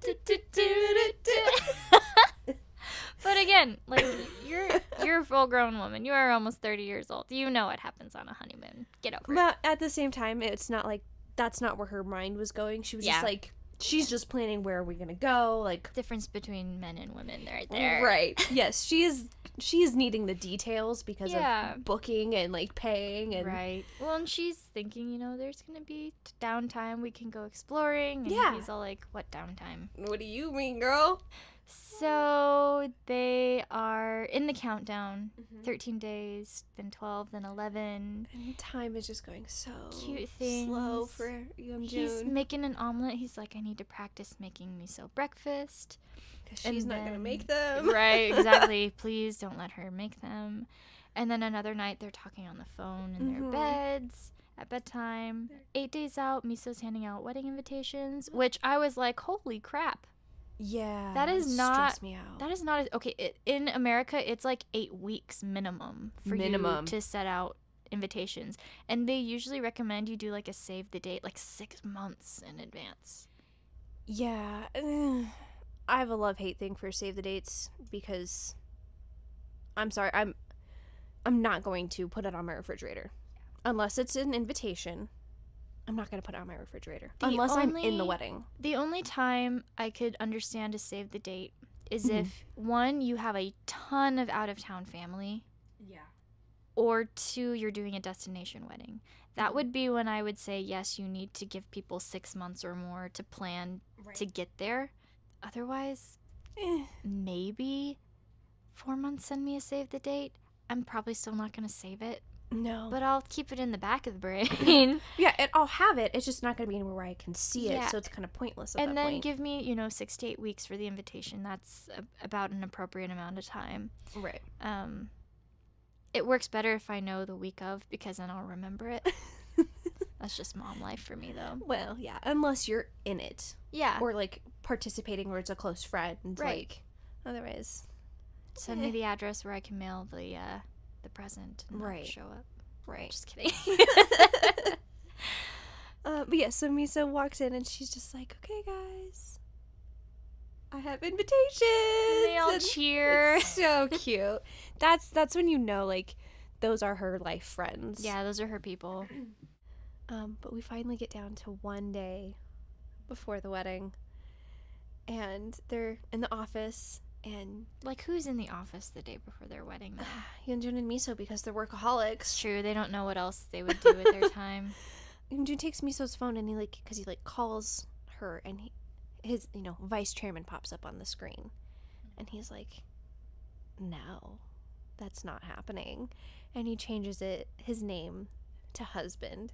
Speaker 2: But again, like, you're a full-grown woman. You are almost 30 years old. You know what happens on a honeymoon. Get over it.
Speaker 1: But at the same time, it's not like that's not where her mind was going. She was just like, she's just planning where are we gonna go, like
Speaker 2: Difference between men and women right there.
Speaker 1: right. Yes, she is needing the details because of booking and like paying and
Speaker 2: right. Well, and she's thinking, you know, there's gonna be downtime, we can go exploring, and he's all like, what downtime?
Speaker 1: What do you mean, girl?
Speaker 2: So they are in the countdown. 13 days, then 12, then 11.
Speaker 1: And time is just going so
Speaker 2: cute things.
Speaker 1: Slow for YeongJoon.
Speaker 2: He's making an omelet. He's like, I need to practice making MiSo breakfast.
Speaker 1: Because she's not going to make them.
Speaker 2: Right, exactly. Please don't let her make them. And then another night, they're talking on the phone in their beds at bedtime. 8 days out, MiSo's handing out wedding invitations, which I was like, holy crap.
Speaker 1: Yeah,
Speaker 2: that is not
Speaker 1: stressed me out.
Speaker 2: That is not okay. In America, it's like 8 weeks minimum for you to set out invitations, and they usually recommend you do like a save the date like 6 months in advance.
Speaker 1: Yeah, I have a love-hate thing for save the dates because I'm sorry, I'm not going to put it on my refrigerator unless it's an invitation. I'm not going to put it on my refrigerator unless I'm in the wedding. The
Speaker 2: only time I could understand to save the date is if, 1, you have a ton of out-of-town family. Yeah. Or 2, you're doing a destination wedding. That would be when I would say, yes, you need to give people 6 months or more to plan to get there. Otherwise, maybe 4 months send me a save the date. I'm probably still not going to save it.
Speaker 1: No.
Speaker 2: But I'll keep it in the back of the brain.
Speaker 1: Yeah, I'll have it. It's just not going to be anywhere where I can see it, so it's kind of pointless at that point.
Speaker 2: And then give me, 6 to 8 weeks for the invitation. That's about an appropriate amount of time.
Speaker 1: Right.
Speaker 2: It works better if I know the week of, because then I'll remember it. That's just mom life for me, though.
Speaker 1: Well, yeah, unless you're in it.
Speaker 2: Yeah.
Speaker 1: Or, like, participating where it's a close friend.
Speaker 2: Right.
Speaker 1: Like, otherwise.
Speaker 2: Send me the address where I can mail the present and not show up.
Speaker 1: Right.
Speaker 2: Just kidding.
Speaker 1: But yeah, so MiSo walks in and she's just like, okay, guys, I have invitations.
Speaker 2: They all cheer.
Speaker 1: It's so cute. That's when you know, like, those are her life friends.
Speaker 2: Yeah, those are her people.
Speaker 1: But we finally get down to one day before the wedding, and they're in the office. And
Speaker 2: like, who's in the office the day before their wedding?
Speaker 1: YeongJoon and MiSo, because they're workaholics.
Speaker 2: It's true. They don't know what else they would do with their time.
Speaker 1: YeongJoon takes MiSo's phone and because he calls her, and his vice chairman pops up on the screen, and he's like, no, that's not happening, and he changes his name to husband,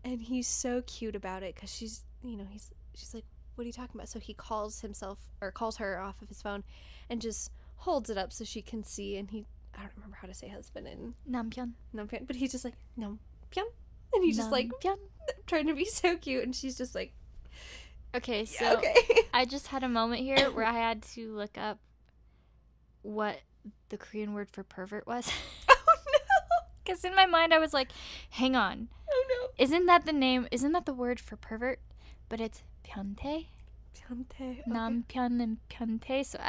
Speaker 1: and he's so cute about it because she's like, what are you talking about? So he calls her off of his phone and just holds it up so she can see, and I don't remember how to say husband in
Speaker 2: Nampion,
Speaker 1: but he's just like, Nampion, and he's just like trying to be so cute, and she's just like,
Speaker 2: okay, so
Speaker 1: yeah, okay.
Speaker 2: I just had a moment here where I had to look up what the Korean word for pervert was.
Speaker 1: Oh no,
Speaker 2: because in my mind I was like, hang on,
Speaker 1: oh no,
Speaker 2: isn't that the word for pervert? But it's Pyeontae.
Speaker 1: Okay.
Speaker 2: Nampyeon and Pyeontae. So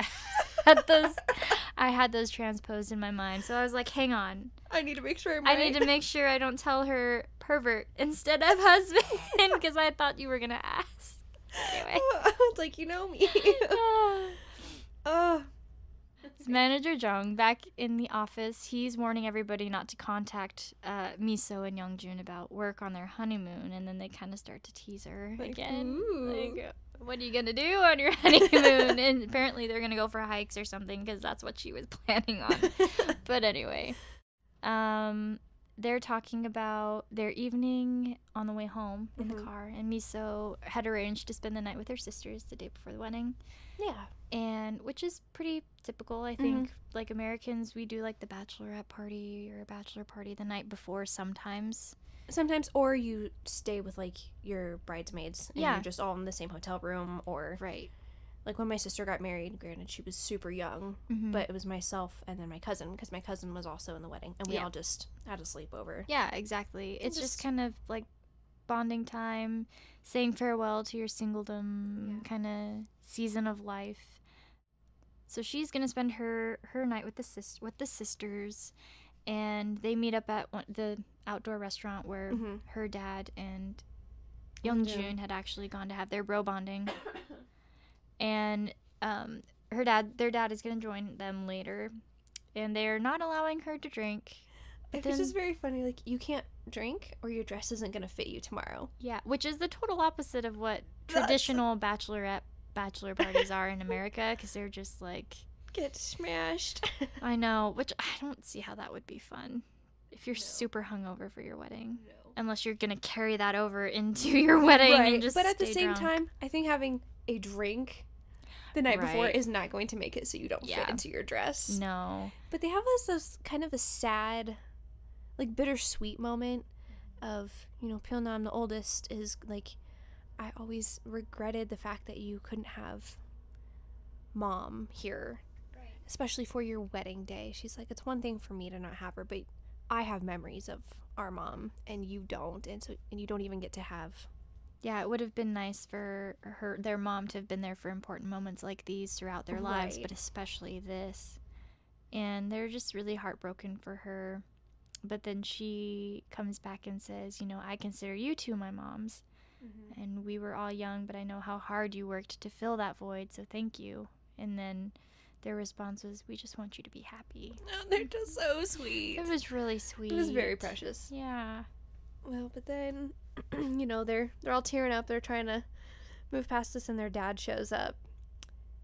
Speaker 2: I had those transposed in my mind. So I was like, hang on.
Speaker 1: I need to make sure
Speaker 2: I need to make sure I don't tell her pervert instead of husband, because I thought you were going to ask. Anyway.
Speaker 1: It's like, you know me.
Speaker 2: Manager Jung, back in the office, he's warning everybody not to contact MiSo and YeongJoon about work on their honeymoon, and then they kind of start to tease her again. Like, what are you going to do on your honeymoon? And apparently they're going to go for hikes or something, because that's what she was planning on. But anyway, they're talking about their evening on the way home in the car, and MiSo had arranged to spend the night with her sisters the day before the wedding.
Speaker 1: Yeah.
Speaker 2: And which is pretty typical, I think. Like, Americans, we do like the bachelorette party or a bachelor party the night before sometimes,
Speaker 1: or you stay with like your bridesmaids and you're just all in the same hotel room, or like when my sister got married, granted she was super young, but it was myself and then my cousin, because my cousin was also in the wedding, and we all just had a sleepover. Yeah,
Speaker 2: exactly. It's just kind of like bonding time, saying farewell to your singledom kind of season of life. So she's gonna spend her night with the sisters, and they meet up at the outdoor restaurant where her dad and YeongJoon had actually gone to have their bro bonding. And their dad is going to join them later. And they're not allowing her to drink.
Speaker 1: It was just very funny. Like, you can't drink or your dress isn't going to fit you tomorrow.
Speaker 2: Yeah, which is the total opposite of what traditional bachelor parties are in America, because they're just like...
Speaker 1: Get smashed.
Speaker 2: I know, which I don't see how that would be fun if you're super hungover for your wedding. No. Unless you're going to carry that over into your wedding and just
Speaker 1: But at the same
Speaker 2: drunk.
Speaker 1: time, I think having a drink the night before is not going to make it so you don't fit into your dress.
Speaker 2: No.
Speaker 1: But they have this kind of a sad, like, bittersweet moment of, you know, Pyeonam, the oldest, is like, I always regretted the fact that you couldn't have mom here, especially for your wedding day. She's like, it's one thing for me to not have her, but I have memories of our mom and you don't, and you don't even get to have.
Speaker 2: Yeah, it would have been nice for their mom to have been there for important moments like these throughout their lives, but especially this. And they're just really heartbroken for her. But then she comes back and says, you know, I consider you two my moms. Mm-hmm. And we were all young, but I know how hard you worked to fill that void, so thank you. And then their response was, we just want you to be happy.
Speaker 1: Oh, they're just so sweet.
Speaker 2: It was really sweet.
Speaker 1: It was very precious.
Speaker 2: Yeah.
Speaker 1: Well, but then, you know, they're all tearing up. They're trying to move past this, and their dad shows up.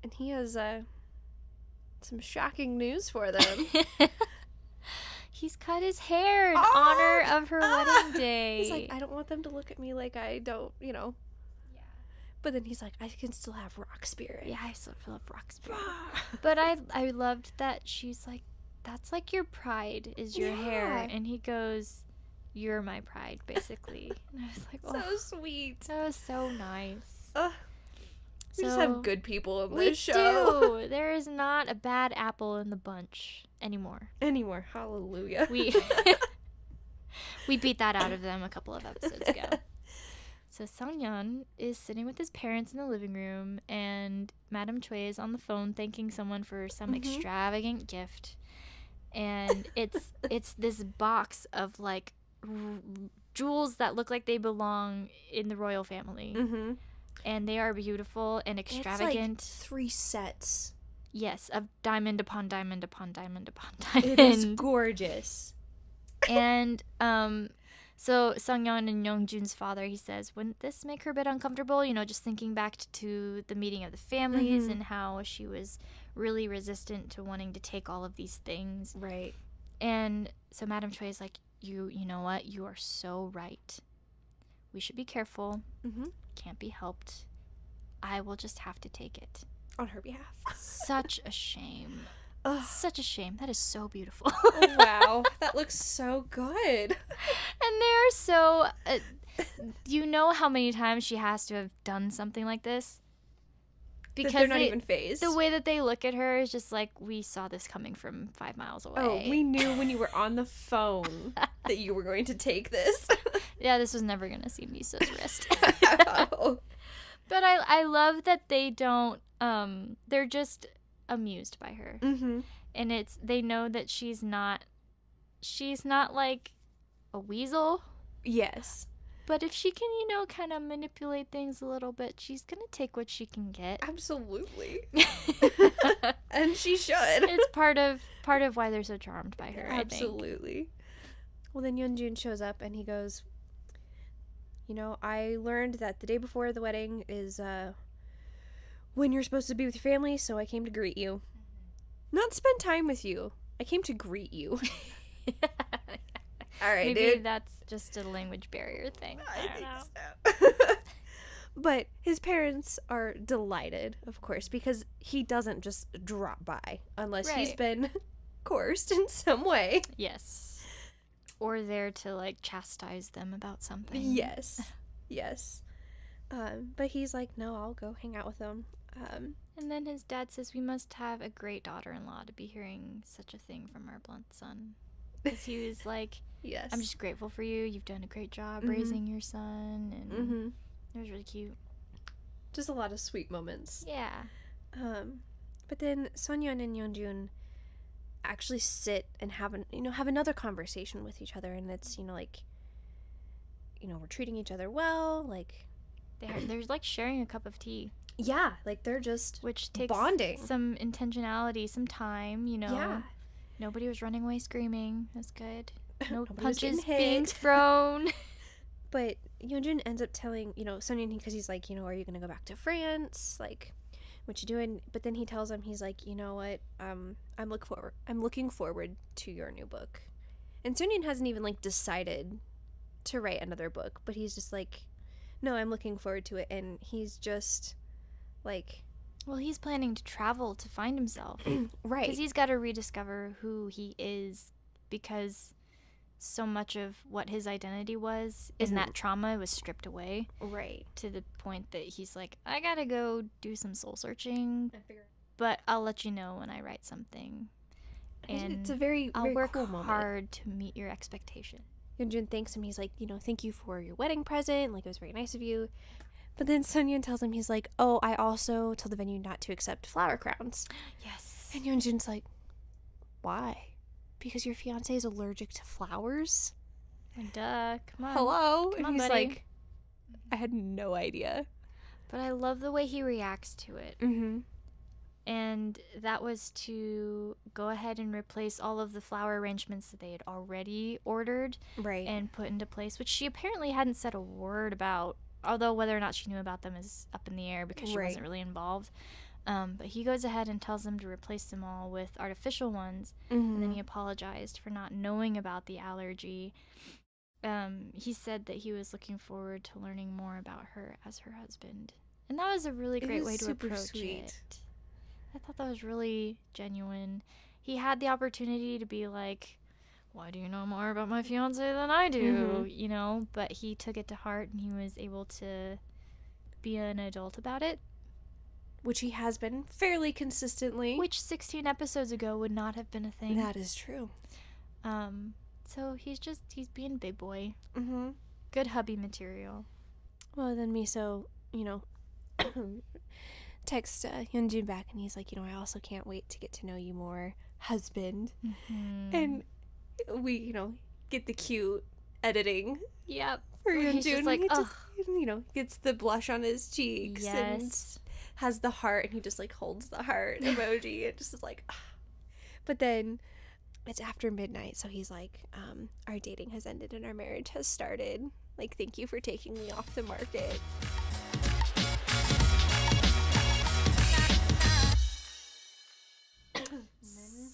Speaker 1: And he has some shocking news for them.
Speaker 2: He's cut his hair in honor of her wedding day.
Speaker 1: He's like, I don't want them to look at me like I don't, you know. Yeah. But then he's like, I can still have rock spirit.
Speaker 2: Yeah, I still love rock spirit. But I loved that she's like, that's like your pride is your hair. And he goes, you're my pride, basically. And I was like, oh.
Speaker 1: So sweet.
Speaker 2: That was so nice.
Speaker 1: We just have good people in this show.
Speaker 2: We do. There is not a bad apple in the bunch anymore.
Speaker 1: Hallelujah.
Speaker 2: We beat that out of them a couple of episodes ago. So Sangyeon is sitting with his parents in the living room, and Madam Choi is on the phone thanking someone for some extravagant gift. And it's this box of like jewels that look like they belong in the royal family. Mm-hmm. And they are beautiful and extravagant.
Speaker 1: It's like 3 sets.
Speaker 2: Yes, of diamond upon diamond upon diamond upon diamond.
Speaker 1: It is gorgeous.
Speaker 2: And so Sangyeon and YeongJoon's father, he says, wouldn't this make her a bit uncomfortable? You know, just thinking back to the meeting of the families and how she was really resistant to wanting to take all of these things.
Speaker 1: Right.
Speaker 2: And so Madam Choi is like, you know what? You are so right. We should be careful. Mm-hmm. Can't be helped. I will just have to take it.
Speaker 1: On her behalf.
Speaker 2: Such a shame. Such a shame. That is so beautiful.
Speaker 1: Oh, wow. That looks so good.
Speaker 2: And they're so... you know how many times she has to have done something like this?
Speaker 1: Because they're not even phased.
Speaker 2: The way that they look at her is just like, we saw this coming from 5 miles away.
Speaker 1: Oh, we knew when you were on the phone that you were going to take this.
Speaker 2: Yeah, this was never going to see MiSo's wrist. But I love that they don't, they're just amused by her. Mm-hmm. And they know that she's not like a weasel.
Speaker 1: Yes.
Speaker 2: But if she can, you know, kind of manipulate things a little bit, she's going to take what she can get.
Speaker 1: Absolutely. And she should.
Speaker 2: It's part of why they're so charmed by her,
Speaker 1: Absolutely. I think. Well, then YeongJoon shows up and he goes, you know, I learned that the day before the wedding is when you're supposed to be with your family, so I came to greet you. Not spend time with you. I came to greet you. All right,
Speaker 2: Maybe
Speaker 1: dude.
Speaker 2: that's just a language barrier thing.
Speaker 1: I think so. But his parents are delighted, of course, because he doesn't just drop by unless he's been coerced in some way.
Speaker 2: Yes. Or there to, like, chastise them about something.
Speaker 1: Yes. Yes. But he's like, no, I'll go hang out with them.
Speaker 2: And then his dad says, we must have a great daughter-in-law to be hearing such a thing from our blunt son. Because he was like,
Speaker 1: yes,
Speaker 2: I'm just grateful for you. You've done a great job raising your son. And it was really cute.
Speaker 1: Just a lot of sweet moments.
Speaker 2: Yeah.
Speaker 1: But then Sangyeon and YeongJoon actually sit and have another conversation with each other, and it's, you know, like, you know, we're treating each other well, like,
Speaker 2: They're like sharing a cup of tea.
Speaker 1: Yeah, like they're just
Speaker 2: which takes
Speaker 1: bonding.
Speaker 2: Some intentionality, some time, you know.
Speaker 1: Yeah.
Speaker 2: Nobody was running away screaming. That's good. No
Speaker 1: Nobody was
Speaker 2: punches
Speaker 1: getting
Speaker 2: being
Speaker 1: hit.
Speaker 2: thrown.
Speaker 1: But YeongJoon ends up telling, Sunyeon, because he's like, are you gonna go back to France? Like, what you doing? But then he tells him, he's like, you know what? I'm looking forward to your new book. And Sunyeon hasn't even like decided to write another book, but he's just like, no, I'm looking forward to it. And he's just like,
Speaker 2: well, he's planning to travel to find himself.
Speaker 1: right?
Speaker 2: Because he's got to rediscover who he is, because so much of what his identity was in that trauma was stripped away.
Speaker 1: Right.
Speaker 2: To the point that he's like, I gotta go do some soul searching, but I'll let you know when I write something. And
Speaker 1: it's a very,
Speaker 2: I'll
Speaker 1: very
Speaker 2: work
Speaker 1: cool moment.
Speaker 2: hard to meet your expectation.
Speaker 1: YeongJoon thanks him. He's like, thank you for your wedding present. Like, it was very nice of you. But then Sunyeon tells him, he's like, oh, I also told the venue not to accept flower crowns.
Speaker 2: Yes.
Speaker 1: And YeongJoon's like, why? Because your fiance is allergic to flowers?
Speaker 2: Like, duh, come on.
Speaker 1: Hello?
Speaker 2: Come
Speaker 1: and
Speaker 2: on,
Speaker 1: he's
Speaker 2: buddy.
Speaker 1: like, I had no idea.
Speaker 2: But I love the way he reacts to it.
Speaker 1: Mm-hmm.
Speaker 2: And that was to go ahead and replace all of the flower arrangements that they had already ordered.
Speaker 1: Right.
Speaker 2: And put into place, which she apparently hadn't said a word about, although whether or not she knew about them is up in the air because she wasn't really involved. But he goes ahead and tells them to replace them all with artificial ones.
Speaker 1: Mm-hmm.
Speaker 2: And then he apologized for not knowing about the allergy. He said that he was looking forward to learning more about her as her husband. And that was a really great way to approach it. I thought that was really genuine. He had the opportunity to be like, why do you know more about my fiance than I do? You know, but he took it to heart and he was able to be an adult about it.
Speaker 1: Which he has been fairly consistently.
Speaker 2: Which 16 episodes ago would not have been a thing.
Speaker 1: That is true.
Speaker 2: So he's being big boy.
Speaker 1: Mm-hmm.
Speaker 2: Good hubby material.
Speaker 1: Well, then MiSo, texts YeongJoon back and he's like, I also can't wait to get to know you more, husband.
Speaker 2: Mm-hmm.
Speaker 1: And we, get the cute editing.
Speaker 2: Yep.
Speaker 1: For
Speaker 2: Where he's
Speaker 1: YeongJoon.
Speaker 2: just like,
Speaker 1: he just, gets the blush on his cheeks.
Speaker 2: Yes.
Speaker 1: And has the heart, and he just, holds the heart emoji. It just is like, ah. But then it's after midnight, so he's like, our dating has ended and our marriage has started. Like, thank you for taking me off the market.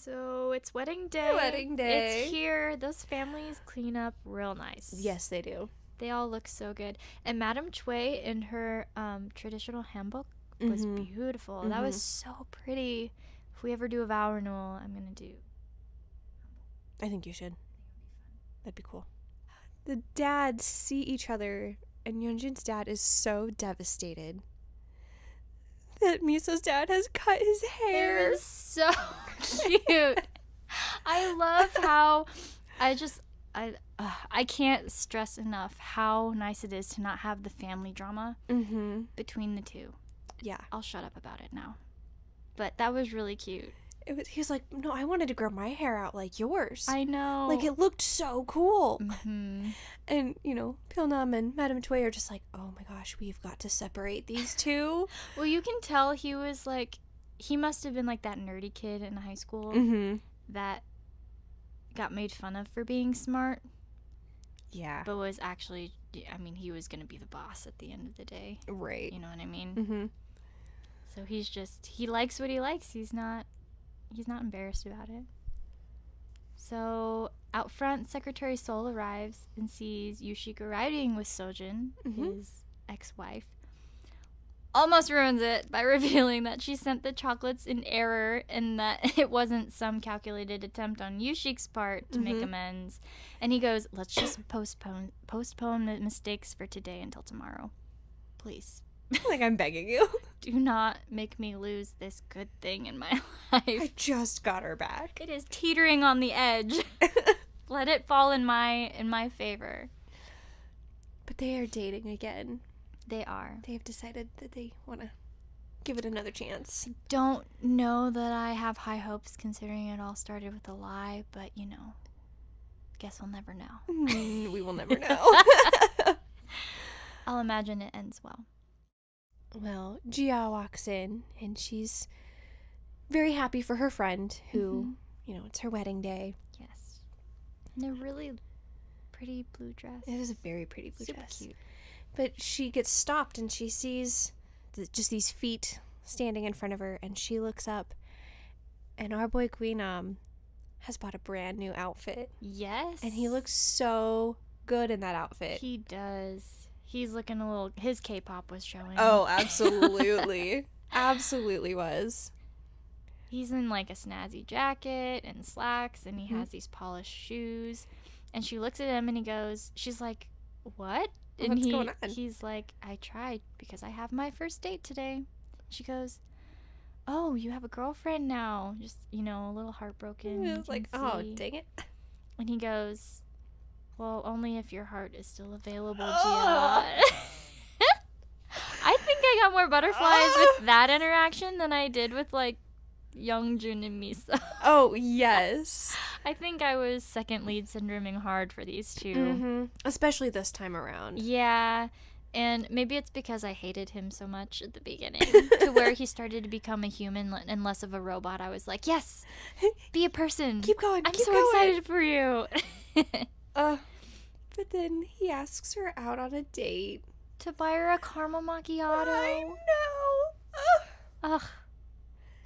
Speaker 2: So it's wedding day.
Speaker 1: Wedding day.
Speaker 2: It's here. Those families clean up real nice.
Speaker 1: Yes, they do.
Speaker 2: They all look so good. And Madame Choi in her traditional hanbok was beautiful.
Speaker 1: Mm-hmm.
Speaker 2: That was so pretty. If we ever do a vow renewal, I'm going to do.
Speaker 1: I think you should. That'd be cool. The dads see each other, and YeongJoon's dad is so devastated that MiSo's dad has cut his hair.
Speaker 2: It was so cute. I love how I can't stress enough how nice it is to not have the family drama between the two.
Speaker 1: Yeah.
Speaker 2: I'll shut up about it now. But that was really cute.
Speaker 1: He was like, no, I wanted to grow my hair out like yours.
Speaker 2: I know.
Speaker 1: Like, it looked so cool.
Speaker 2: Mm-hmm.
Speaker 1: And, Pilnam and Madame Choi are just like, oh my gosh, we've got to separate these two.
Speaker 2: Well, you can tell he was like, he must have been like that nerdy kid in high school that got made fun of for being smart.
Speaker 1: Yeah.
Speaker 2: But was actually, he was going to be the boss at the end of the day.
Speaker 1: Right.
Speaker 2: You know what I mean?
Speaker 1: Mm-hmm.
Speaker 2: So he likes what he likes. He's not embarrassed about it. So out front, Secretary Sol arrives and sees YooSik arriving with Sojin, his ex-wife. Almost ruins it by revealing that she sent the chocolates in error and that it wasn't some calculated attempt on YooSik's part to make amends. And he goes, let's just postpone the mistakes for today until tomorrow. Please.
Speaker 1: Like, I'm begging you.
Speaker 2: Do not make me lose this good thing in my life.
Speaker 1: I just got her back.
Speaker 2: It is teetering on the edge. Let it fall in my favor.
Speaker 1: But they are dating again.
Speaker 2: They are.
Speaker 1: They have decided that they want to give it another chance.
Speaker 2: Don't know that I have high hopes considering it all started with a lie, but guess we'll never know.
Speaker 1: We will never know.
Speaker 2: I'll imagine it ends well.
Speaker 1: Well, JiAh walks in, and she's very happy for her friend who, you know, it's her wedding day.
Speaker 2: Yes. And a really pretty blue dress.
Speaker 1: It is a very pretty blue
Speaker 2: Super
Speaker 1: dress.
Speaker 2: cute.
Speaker 1: But she gets stopped, and she sees just these feet standing in front of her, and she looks up, and our boy GwiNam has bought a brand new outfit.
Speaker 2: Yes.
Speaker 1: And he looks so good in that outfit.
Speaker 2: He does. He's looking a little... His K-pop was showing.
Speaker 1: Oh, absolutely. Absolutely was.
Speaker 2: He's in like a snazzy jacket and slacks, and he has these polished shoes. And she looks at him, and he goes... She's like, what? And
Speaker 1: What's going on?
Speaker 2: He's like, I tried because I have my first date today. She goes, oh, you have a girlfriend now. Just, you know, a little heartbroken.
Speaker 1: It was like, oh, dang it.
Speaker 2: And he goes, well, only if your heart is still available,
Speaker 1: Oh.
Speaker 2: JiAh. I think I got more butterflies with that interaction than I did with, like, YeongJoon and MiSo.
Speaker 1: Oh, yes.
Speaker 2: I think I was second lead syndroming hard for these two.
Speaker 1: Especially this time around.
Speaker 2: Yeah. And maybe it's because I hated him so much at the beginning, to where he started to become a human and less of a robot. I was like, yes, be a person.
Speaker 1: Keep going.
Speaker 2: I'm
Speaker 1: keep
Speaker 2: so
Speaker 1: going.
Speaker 2: excited for you.
Speaker 1: But then he asks her out on a date.
Speaker 2: To buy her a caramel macchiato.
Speaker 1: I know.
Speaker 2: Ugh.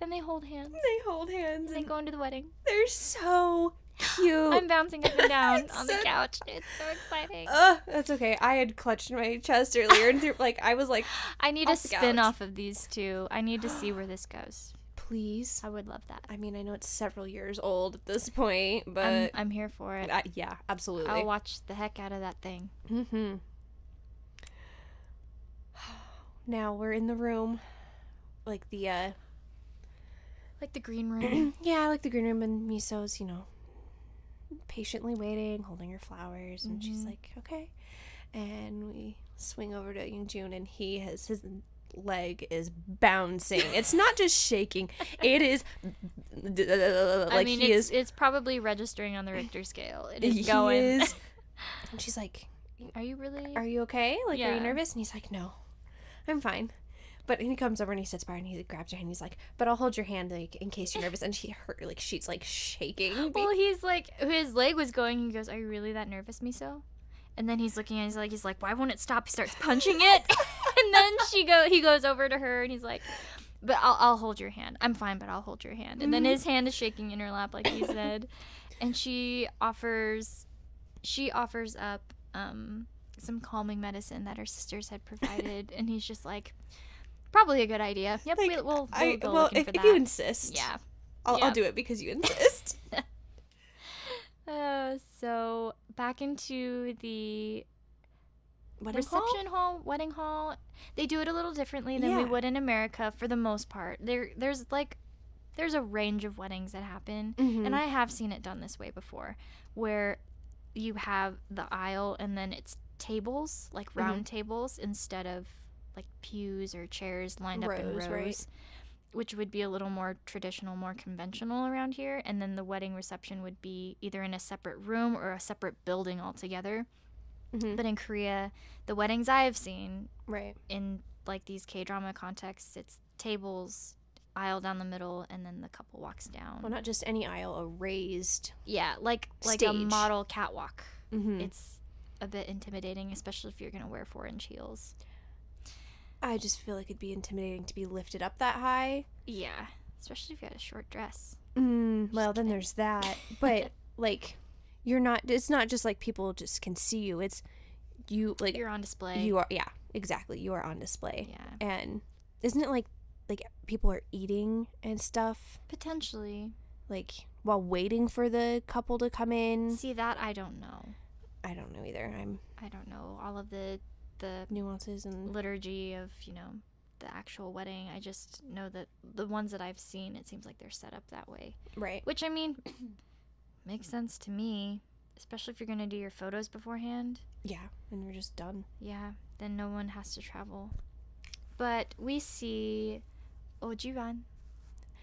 Speaker 2: Then they hold hands.
Speaker 1: They hold hands
Speaker 2: And they go into the wedding.
Speaker 1: they're so cute.
Speaker 2: I'm bouncing up and down on the
Speaker 1: So-
Speaker 2: couch. It's so exciting.
Speaker 1: That's okay. I had clutched my chest earlier and I was like,
Speaker 2: I need a
Speaker 1: off the couch.
Speaker 2: spin-off of these two. I need to see where this goes.
Speaker 1: please.
Speaker 2: I would love that.
Speaker 1: I mean, I know it's several years old at this point, but
Speaker 2: I'm here for it.
Speaker 1: yeah, absolutely.
Speaker 2: I'll watch the heck out of that thing.
Speaker 1: Now we're in the room, like the
Speaker 2: Like the green room.
Speaker 1: yeah, like the green room, and MiSo's, you know, patiently waiting, holding her flowers, and she's like, okay. And we swing over to YeongJoon, and his leg is bouncing. It's not just shaking; it is like
Speaker 2: I mean,
Speaker 1: he is.
Speaker 2: it's probably registering on the Richter scale. It is
Speaker 1: He
Speaker 2: going.
Speaker 1: is. And she's like,
Speaker 2: Are you really?
Speaker 1: "Are you okay? Like, are
Speaker 2: Yeah.
Speaker 1: you nervous?" And he's like, "No, I'm fine." But he comes over and he sits by her and he grabs her hand. And he's like, "But I'll hold your hand, like, in case you're nervous." And she's like shaking.
Speaker 2: Well, he's like, his leg was going. He goes, "Are you really that nervous, MiSo?" And then he's looking at it, he's like, "Why won't it stop?" He starts punching it. And then he goes over to her and he's like, "But I'll hold your hand. I'm fine, but I'll hold your hand." And then his hand is shaking in her lap, like he said. And she offers up some calming medicine that her sisters had provided. And he's just like, probably a good idea. Yep,
Speaker 1: Like,
Speaker 2: we'll go
Speaker 1: well,
Speaker 2: looking
Speaker 1: if
Speaker 2: for that.
Speaker 1: you insist,
Speaker 2: Yeah.
Speaker 1: I'll do it because you insist.
Speaker 2: So back into the
Speaker 1: Wedding hall?
Speaker 2: reception hall, wedding hall. They do it a little differently than we
Speaker 1: Yeah.
Speaker 2: would in America for the most part. There's a range of weddings that happen, and I have seen it done this way before, where you have the aisle and then it's tables, like round tables, instead of like pews or chairs lined up in rows.
Speaker 1: Right.
Speaker 2: Which would be a little more traditional, more conventional around here. And then the wedding reception would be either in a separate room or a separate building altogether. But in Korea, the weddings I have seen
Speaker 1: Right.
Speaker 2: in like these K-drama contexts, it's tables, aisle down the middle, and then the couple walks down.
Speaker 1: Well, not just any aisle, a raised.
Speaker 2: Yeah, like a
Speaker 1: Stage.
Speaker 2: model catwalk.
Speaker 1: Mm-hmm.
Speaker 2: It's a bit intimidating, especially if you're going to wear 4-inch heels.
Speaker 1: I just feel like it'd be intimidating to be lifted up that high.
Speaker 2: Yeah, especially if you had a short dress.
Speaker 1: Well, then there's that. But like, it's not just like people just can see you. It's you, like,
Speaker 2: You're on display.
Speaker 1: you are. Yeah, exactly. You are on display.
Speaker 2: Yeah.
Speaker 1: And isn't it like people are eating and stuff,
Speaker 2: Potentially.
Speaker 1: like, while waiting for the couple to come in?
Speaker 2: See, that I don't know.
Speaker 1: I don't know either.
Speaker 2: I don't know all of the
Speaker 1: Nuances and
Speaker 2: liturgy of, the actual wedding. I just know that the ones that I've seen, it seems like they're set up that way.
Speaker 1: right.
Speaker 2: Which, I mean, makes sense to me, especially if you're going to do your photos beforehand.
Speaker 1: Yeah, and we're just done.
Speaker 2: Yeah, then no one has to travel. But we see YooJoon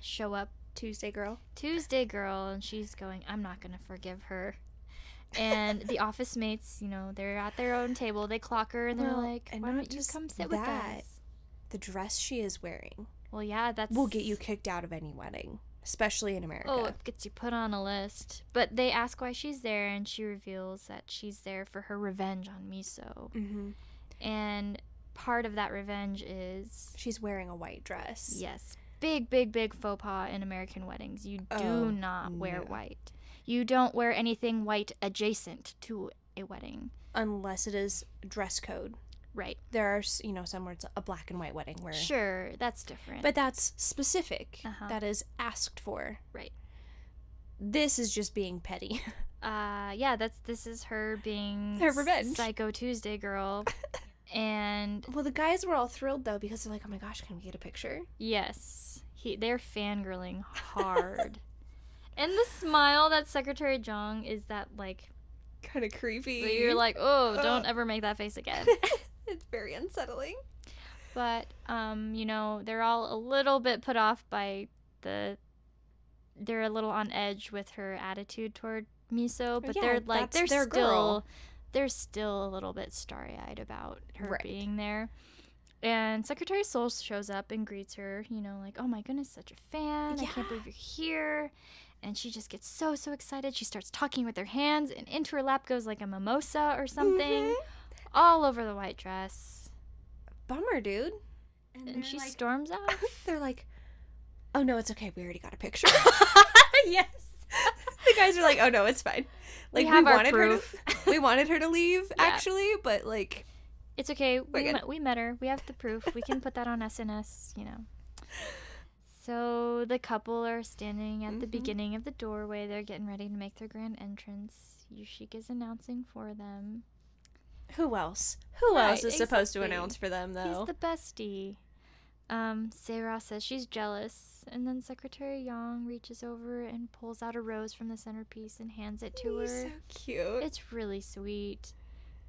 Speaker 2: show up.
Speaker 1: Tuesday girl.
Speaker 2: Tuesday girl, and she's going, I'm not going to forgive her. And the office mates, they're at their own table. They clock her, and they're
Speaker 1: Well,
Speaker 2: like,
Speaker 1: and
Speaker 2: why
Speaker 1: not
Speaker 2: don't you
Speaker 1: just
Speaker 2: come sit with
Speaker 1: that.
Speaker 2: us?
Speaker 1: the dress she is wearing
Speaker 2: Well, yeah,
Speaker 1: will get you kicked out of any wedding, especially in America.
Speaker 2: Oh, it gets you put on a list. But they ask why she's there, and she reveals that she's there for her revenge on MiSo.
Speaker 1: Mm-hmm.
Speaker 2: And part of that revenge is...
Speaker 1: she's wearing a white dress.
Speaker 2: Yes. Big, big, big faux pas in American weddings. You do not wear white. You don't wear anything white adjacent to a wedding.
Speaker 1: Unless it is dress code.
Speaker 2: Right.
Speaker 1: There are, some where it's a black and white wedding where...
Speaker 2: Sure, that's different.
Speaker 1: But that's specific.
Speaker 2: Uh-huh.
Speaker 1: That is asked for.
Speaker 2: Right.
Speaker 1: This is just being petty.
Speaker 2: Yeah, this is her being...
Speaker 1: her revenge.
Speaker 2: Psycho Tuesday girl. And...
Speaker 1: well, the guys were all thrilled, though, because they're like, oh my gosh, can we get a picture?
Speaker 2: Yes. They're fangirling hard. And the smile that Secretary Jong is that, like...
Speaker 1: kind of creepy.
Speaker 2: You're like, oh, don't ever make that face again.
Speaker 1: It's very unsettling.
Speaker 2: But, they're all a little bit put off by they're a little on edge with her attitude toward MiSo, but they're like, they're still a little bit starry-eyed about her being there. And Secretary Seoul shows up and greets her, like, oh my goodness, such a fan. I can't believe you're here. And she just gets so, so excited. She starts talking with her hands, and into her lap goes like a mimosa or something, all over the white dress.
Speaker 1: Bummer, dude.
Speaker 2: And she storms out.
Speaker 1: They're like, oh no, it's okay. We already got a picture. Yes. The guys are like, oh no, it's fine. Like, we wanted her to leave, actually, but like,
Speaker 2: it's okay. We met her. We have the proof. We can put that on SNS, So the couple are standing at the beginning of the doorway. They're getting ready to make their grand entrance. YooSik is announcing for them.
Speaker 1: Who else? Who else is supposed to announce for them, though?
Speaker 2: He's the bestie. SeRa says she's jealous, and then Secretary Young reaches over and pulls out a rose from the centerpiece and hands it to her.
Speaker 1: So cute.
Speaker 2: It's really sweet.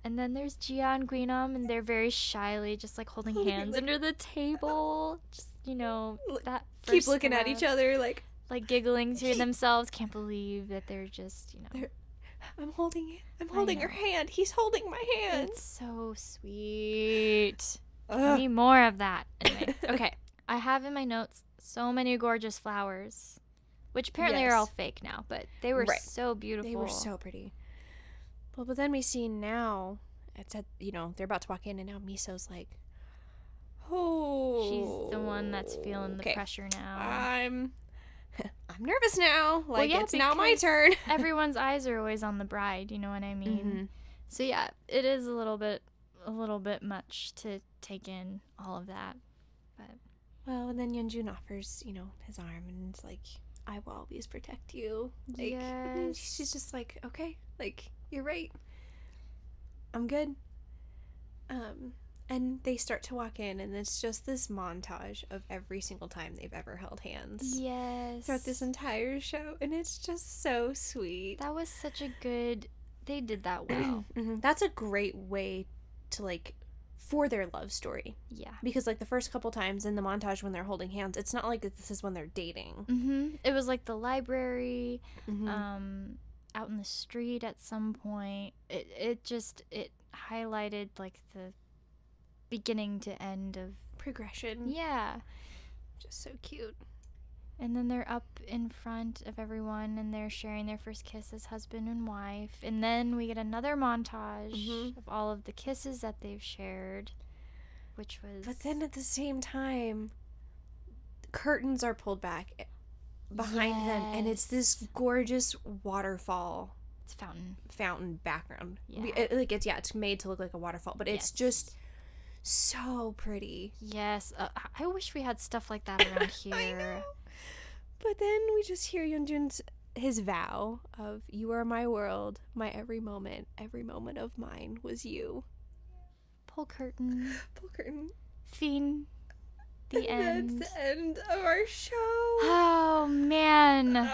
Speaker 2: And then there's JiAh and GwiNam, and they're very shyly just like holding hands under the table. Just, that
Speaker 1: keep looking at each other like
Speaker 2: giggling to themselves. Can't believe that they're just,
Speaker 1: I'm holding her hand. He's holding my hand.
Speaker 2: It's so sweet. I need more of that. Anyway, okay. I have in my notes so many gorgeous flowers, which apparently are all fake now, but they were so beautiful.
Speaker 1: They were so pretty. Well, but then we see now, it's at, they're about to walk in, and now MiSo's like, oh.
Speaker 2: She's the one that's feeling the pressure now.
Speaker 1: I'm nervous now. Like, it's now my turn.
Speaker 2: Everyone's eyes are always on the bride, you know what I mean? Mm-hmm. So yeah, it is a little bit much to take in all of that. But
Speaker 1: well, and then YeongJoon offers, his arm, and it's like, I will always protect you. Like, yes. She's just like, okay, like, you're right. I'm good. And they start to walk in, and it's just this montage of every single time they've ever held hands.
Speaker 2: Yes.
Speaker 1: Throughout this entire show, and it's just so sweet.
Speaker 2: That was such a good... They did that well.
Speaker 1: Mm-hmm. That's a great way to, like, for their love story.
Speaker 2: Yeah.
Speaker 1: Because, like, the first couple times in the montage when they're holding hands, it's not like this is when they're dating.
Speaker 2: Mm-hmm. It was, like, the library, out in the street at some point. It highlighted, like, the beginning to end of
Speaker 1: progression.
Speaker 2: Yeah.
Speaker 1: Just so cute.
Speaker 2: And then they're up in front of everyone, and they're sharing their first kiss as husband and wife. And then we get another montage of all of the kisses that they've shared, which was... But
Speaker 1: then at the same time, curtains are pulled back behind them, and it's this gorgeous waterfall.
Speaker 2: It's
Speaker 1: fountain background.
Speaker 2: Yeah.
Speaker 1: It's made to look like a waterfall, but it's just so pretty.
Speaker 2: Yes. I wish we had stuff like that around here.
Speaker 1: I know. But then we just hear YeongJoon's his vow of, you are my world, my every moment of mine was you.
Speaker 2: Pull curtain.
Speaker 1: Pull curtain.
Speaker 2: Fiend. The end.
Speaker 1: That's the end of our show.
Speaker 2: Oh, man.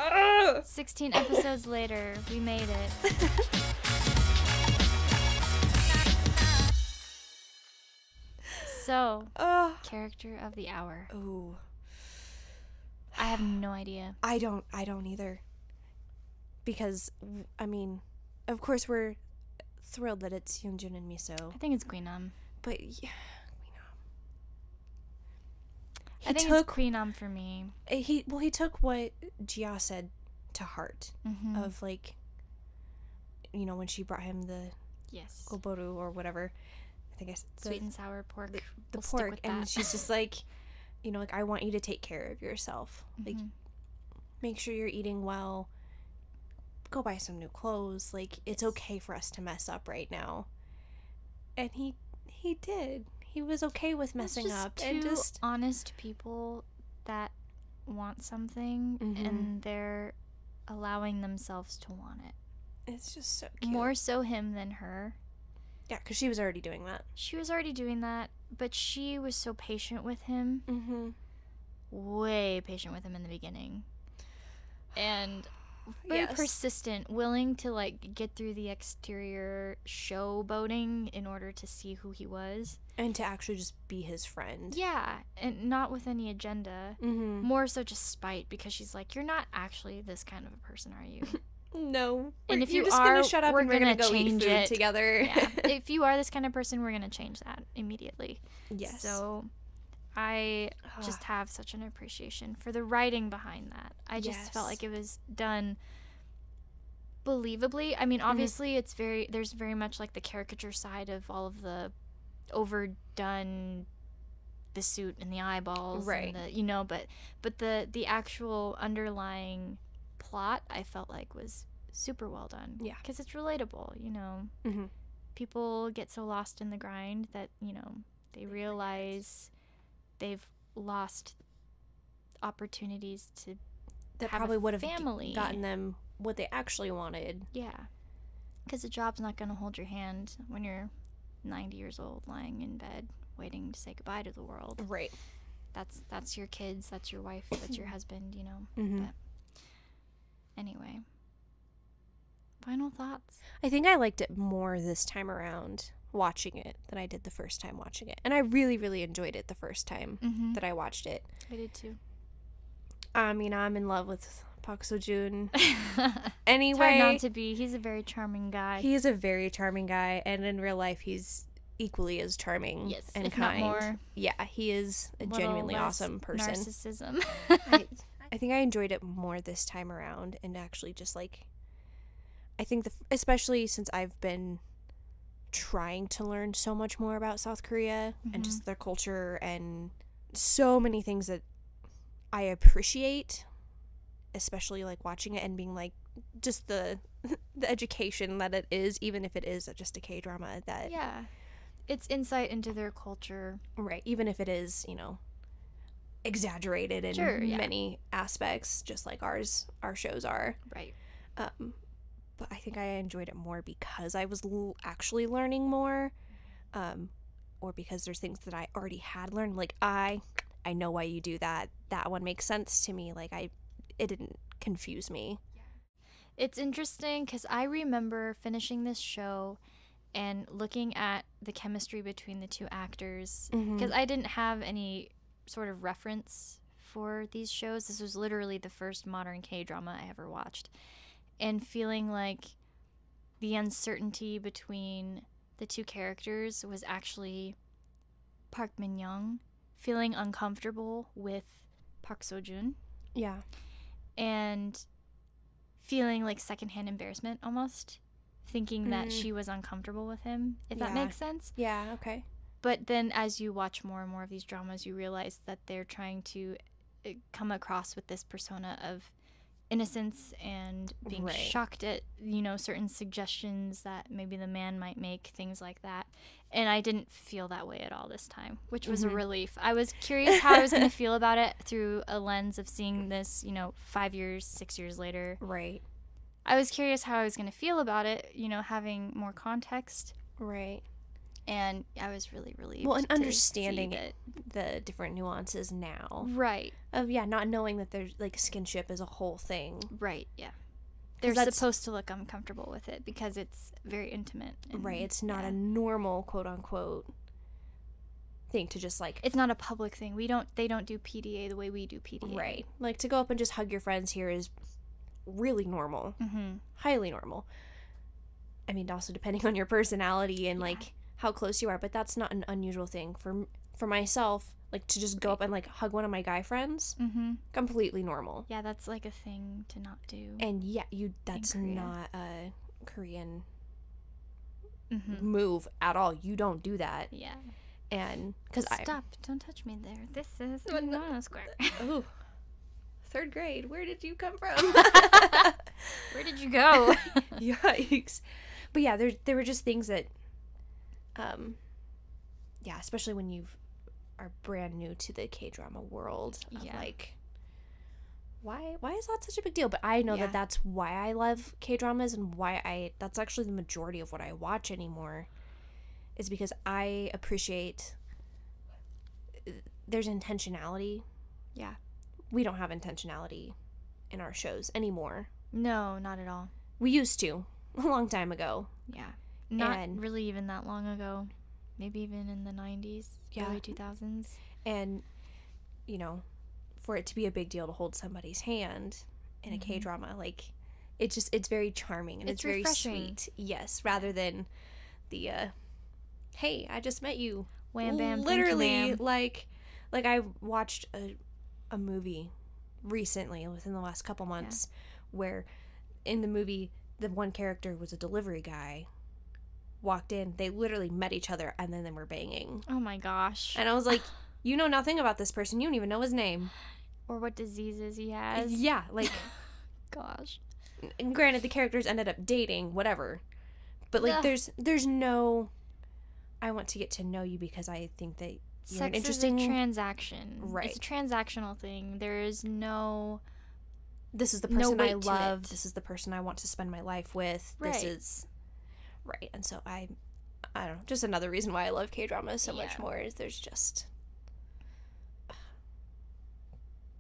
Speaker 2: 16 episodes later, we made it. So, character of the hour.
Speaker 1: Oh.
Speaker 2: I have no idea.
Speaker 1: I don't either. Because, I mean, of course we're thrilled that it's YeongJoon and MiSo.
Speaker 2: I think it's GwiNam.
Speaker 1: But, yeah, GwiNam.
Speaker 2: I think it's GwiNam for me.
Speaker 1: He took what JiAh said to heart, of like, you know, when she brought him the goboru or whatever, I think I said
Speaker 2: sweet and sour pork,
Speaker 1: the pork, and she's just like, you know, like, I want you to take care of yourself, like, make sure you're eating well, go buy some new clothes, like, it's okay for us to mess up right now. And he did. He was okay with messing up. And just
Speaker 2: honest people that want something and they're allowing themselves to want it.
Speaker 1: It's just so cute.
Speaker 2: More so him than her.
Speaker 1: Yeah, because she was already doing that.
Speaker 2: She was already doing that, but she was so patient with him. Way patient with him in the beginning. And very persistent, willing to, like, get through the exterior showboating in order to see who he was.
Speaker 1: And to actually just be his friend.
Speaker 2: Yeah, and not with any agenda. More so just spite, because she's like, you're not actually this kind of a person, are you?
Speaker 1: No.
Speaker 2: And if
Speaker 1: you're
Speaker 2: you
Speaker 1: just
Speaker 2: are,
Speaker 1: gonna shut up
Speaker 2: we're
Speaker 1: and we're
Speaker 2: gonna
Speaker 1: go
Speaker 2: change
Speaker 1: eat food
Speaker 2: it
Speaker 1: together.
Speaker 2: Yeah. If you are this kind of person, we're gonna change that immediately.
Speaker 1: Yes.
Speaker 2: So I just have such an appreciation for the writing behind that. I just felt like it was done believably. I mean, obviously there's very much like the caricature side of all of the overdone, the suit and the eyeballs,
Speaker 1: right?
Speaker 2: And the, you know, but the actual underlying plot, I felt like, was super well done.
Speaker 1: Yeah,
Speaker 2: because it's relatable. You know, people get so lost in the grind that, you know, they realize they've lost opportunities to
Speaker 1: that
Speaker 2: have
Speaker 1: probably would have gotten them what they actually wanted.
Speaker 2: Yeah, because a job's not going to hold your hand when you're 90 years old lying in bed waiting to say goodbye to the world.
Speaker 1: Right.
Speaker 2: That's your kids, that's your wife, that's your husband, you know. But anyway, final thoughts.
Speaker 1: I think I liked it more this time around watching it than I did the first time watching it, and I really, really enjoyed it the first time that I watched it.
Speaker 2: I did too.
Speaker 1: I mean, I'm in love with Park Seo-joon. Anyway,
Speaker 2: it's hard not to be. He's a very charming guy.
Speaker 1: He is a very charming guy, and in real life he's equally as charming and
Speaker 2: if
Speaker 1: kind.
Speaker 2: Not more.
Speaker 1: Yeah, he is a genuinely awesome person.
Speaker 2: Narcissism.
Speaker 1: I think I enjoyed it more this time around, and actually just like, I think especially since I've been trying to learn so much more about South Korea and just their culture and so many things that I appreciate, especially like watching it and being like, just the education that it is, even if it is just a K-drama, that
Speaker 2: it's insight into their culture,
Speaker 1: right? Even if it is, you know, exaggerated in many aspects, just like our shows are,
Speaker 2: right?
Speaker 1: But I think I enjoyed it more because I was actually learning more, or because there's things that I already had learned. Like, I know why you do that. That one makes sense to me. Like, it didn't confuse me.
Speaker 2: It's interesting because I remember finishing this show and looking at the chemistry between the two actors, because I didn't have any sort of reference for these shows. This was literally the first modern K-drama I ever watched. And feeling like the uncertainty between the two characters was actually Park Min-young feeling uncomfortable with Park Seo-joon.
Speaker 1: Yeah.
Speaker 2: And feeling like secondhand embarrassment almost, thinking that she was uncomfortable with him, if that makes sense.
Speaker 1: Yeah, okay.
Speaker 2: But then as you watch more and more of these dramas, you realize that they're trying to come across with this persona of innocence and being shocked at, you know, certain suggestions that maybe the man might make, things like that. And I didn't feel that way at all this time, which was a relief. I was curious how I was going to feel about it through a lens of seeing this, you know, 5 years, 6 years later.
Speaker 1: Right.
Speaker 2: I was curious how I was going to feel about it, you know, having more context.
Speaker 1: Right.
Speaker 2: And I was really relieved.
Speaker 1: Well, and understanding the different nuances now.
Speaker 2: Right.
Speaker 1: Of, not knowing that there's, like, skinship is a whole thing.
Speaker 2: Right, yeah. They're supposed to look uncomfortable with it because it's very intimate.
Speaker 1: Right, it's not a normal, quote-unquote, thing to just, like...
Speaker 2: It's not a public thing. They don't do PDA the way we do PDA.
Speaker 1: Right. Like, to go up and just hug your friends here is really normal. Highly normal. I mean, also depending on your personality and, like, how close you are, but that's not an unusual thing. For myself, Like, to just go up and, like, hug one of my guy friends, completely normal.
Speaker 2: Yeah, that's, like, a thing to not do.
Speaker 1: And, yeah, that's not a Korean move at all. You don't do that.
Speaker 2: Yeah.
Speaker 1: And, because
Speaker 2: Stop. Don't touch me there. This is Banana Square.
Speaker 1: Oh. 3rd grade. Where did you come from?
Speaker 2: Where did you go?
Speaker 1: Yikes. But, yeah, there were just things that, yeah, especially when you are brand new to the K-drama world, of like, why is that such a big deal? But I know that that's why I love K-dramas, and why that's actually the majority of what I watch anymore, is because I appreciate there's intentionality.
Speaker 2: Yeah.
Speaker 1: We don't have intentionality in our shows anymore.
Speaker 2: No, not at all.
Speaker 1: We used to a long time ago.
Speaker 2: Yeah. Not really even that long ago. Maybe even in the 90s, early 2000s. And,
Speaker 1: you know, for it to be a big deal to hold somebody's hand in a K-drama, like, it's very charming, and it's very
Speaker 2: refreshing.
Speaker 1: Sweet. Yes, rather than the, hey, I just met you.
Speaker 2: Wham, bam,
Speaker 1: literally, like I watched a movie recently, within the last couple months, where in the movie, the one character was a delivery guy, walked in, they literally met each other, and then they were banging.
Speaker 2: Oh my gosh.
Speaker 1: And I was like, you know nothing about this person. You don't even know his name.
Speaker 2: Or what diseases he has.
Speaker 1: Yeah, like,
Speaker 2: gosh.
Speaker 1: And granted, the characters ended up dating, whatever. But, like, there's no, I want to get to know you because I think that you're an interesting...
Speaker 2: Sex is a transaction.
Speaker 1: Right.
Speaker 2: It's a transactional thing. There is no...
Speaker 1: This is the person I love. This is the person I want to spend my life with.
Speaker 2: Right.
Speaker 1: This is... Right. And so I don't know, just another reason why I love K-dramas so much more is there's just...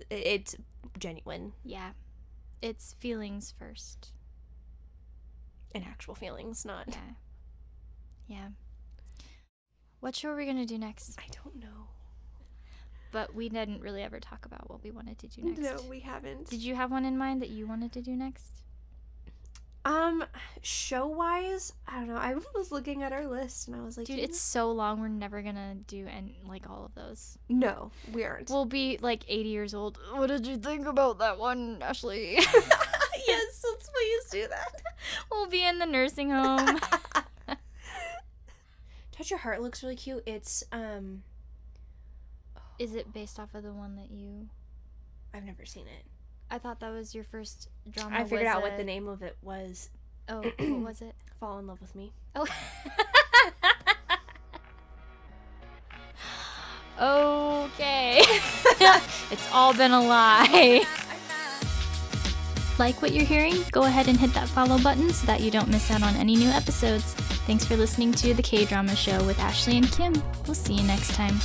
Speaker 1: It's genuine.
Speaker 2: Yeah. It's feelings first.
Speaker 1: And actual feelings, not...
Speaker 2: Yeah. What show are we going to do next?
Speaker 1: I don't know.
Speaker 2: But we didn't really ever talk about what we wanted to do next.
Speaker 1: No, we haven't.
Speaker 2: Did you have one in mind that you wanted to do next?
Speaker 1: Show-wise, I don't know. I was looking at our list, and I was like...
Speaker 2: Dude, it's so long, we're never gonna do, all of those.
Speaker 1: No, we aren't.
Speaker 2: We'll be, 80 years old. What did you think about that one, Ashley?
Speaker 1: Yes, let's please do that.
Speaker 2: We'll be in the nursing home.
Speaker 1: Touch Your Heart looks really cute. It's,
Speaker 2: Is it based off of the one that you...
Speaker 1: I've never seen it.
Speaker 2: I thought that was your first drama.
Speaker 1: I figured out what the name of it was.
Speaker 2: Oh, what was it?
Speaker 1: Fall in Love with Me.
Speaker 2: Oh. Okay. It's all been a lie. Like what you're hearing? Go ahead and hit that follow button so that you don't miss out on any new episodes. Thanks for listening to The K-Drama Show with Ashley and Kim. We'll see you next time.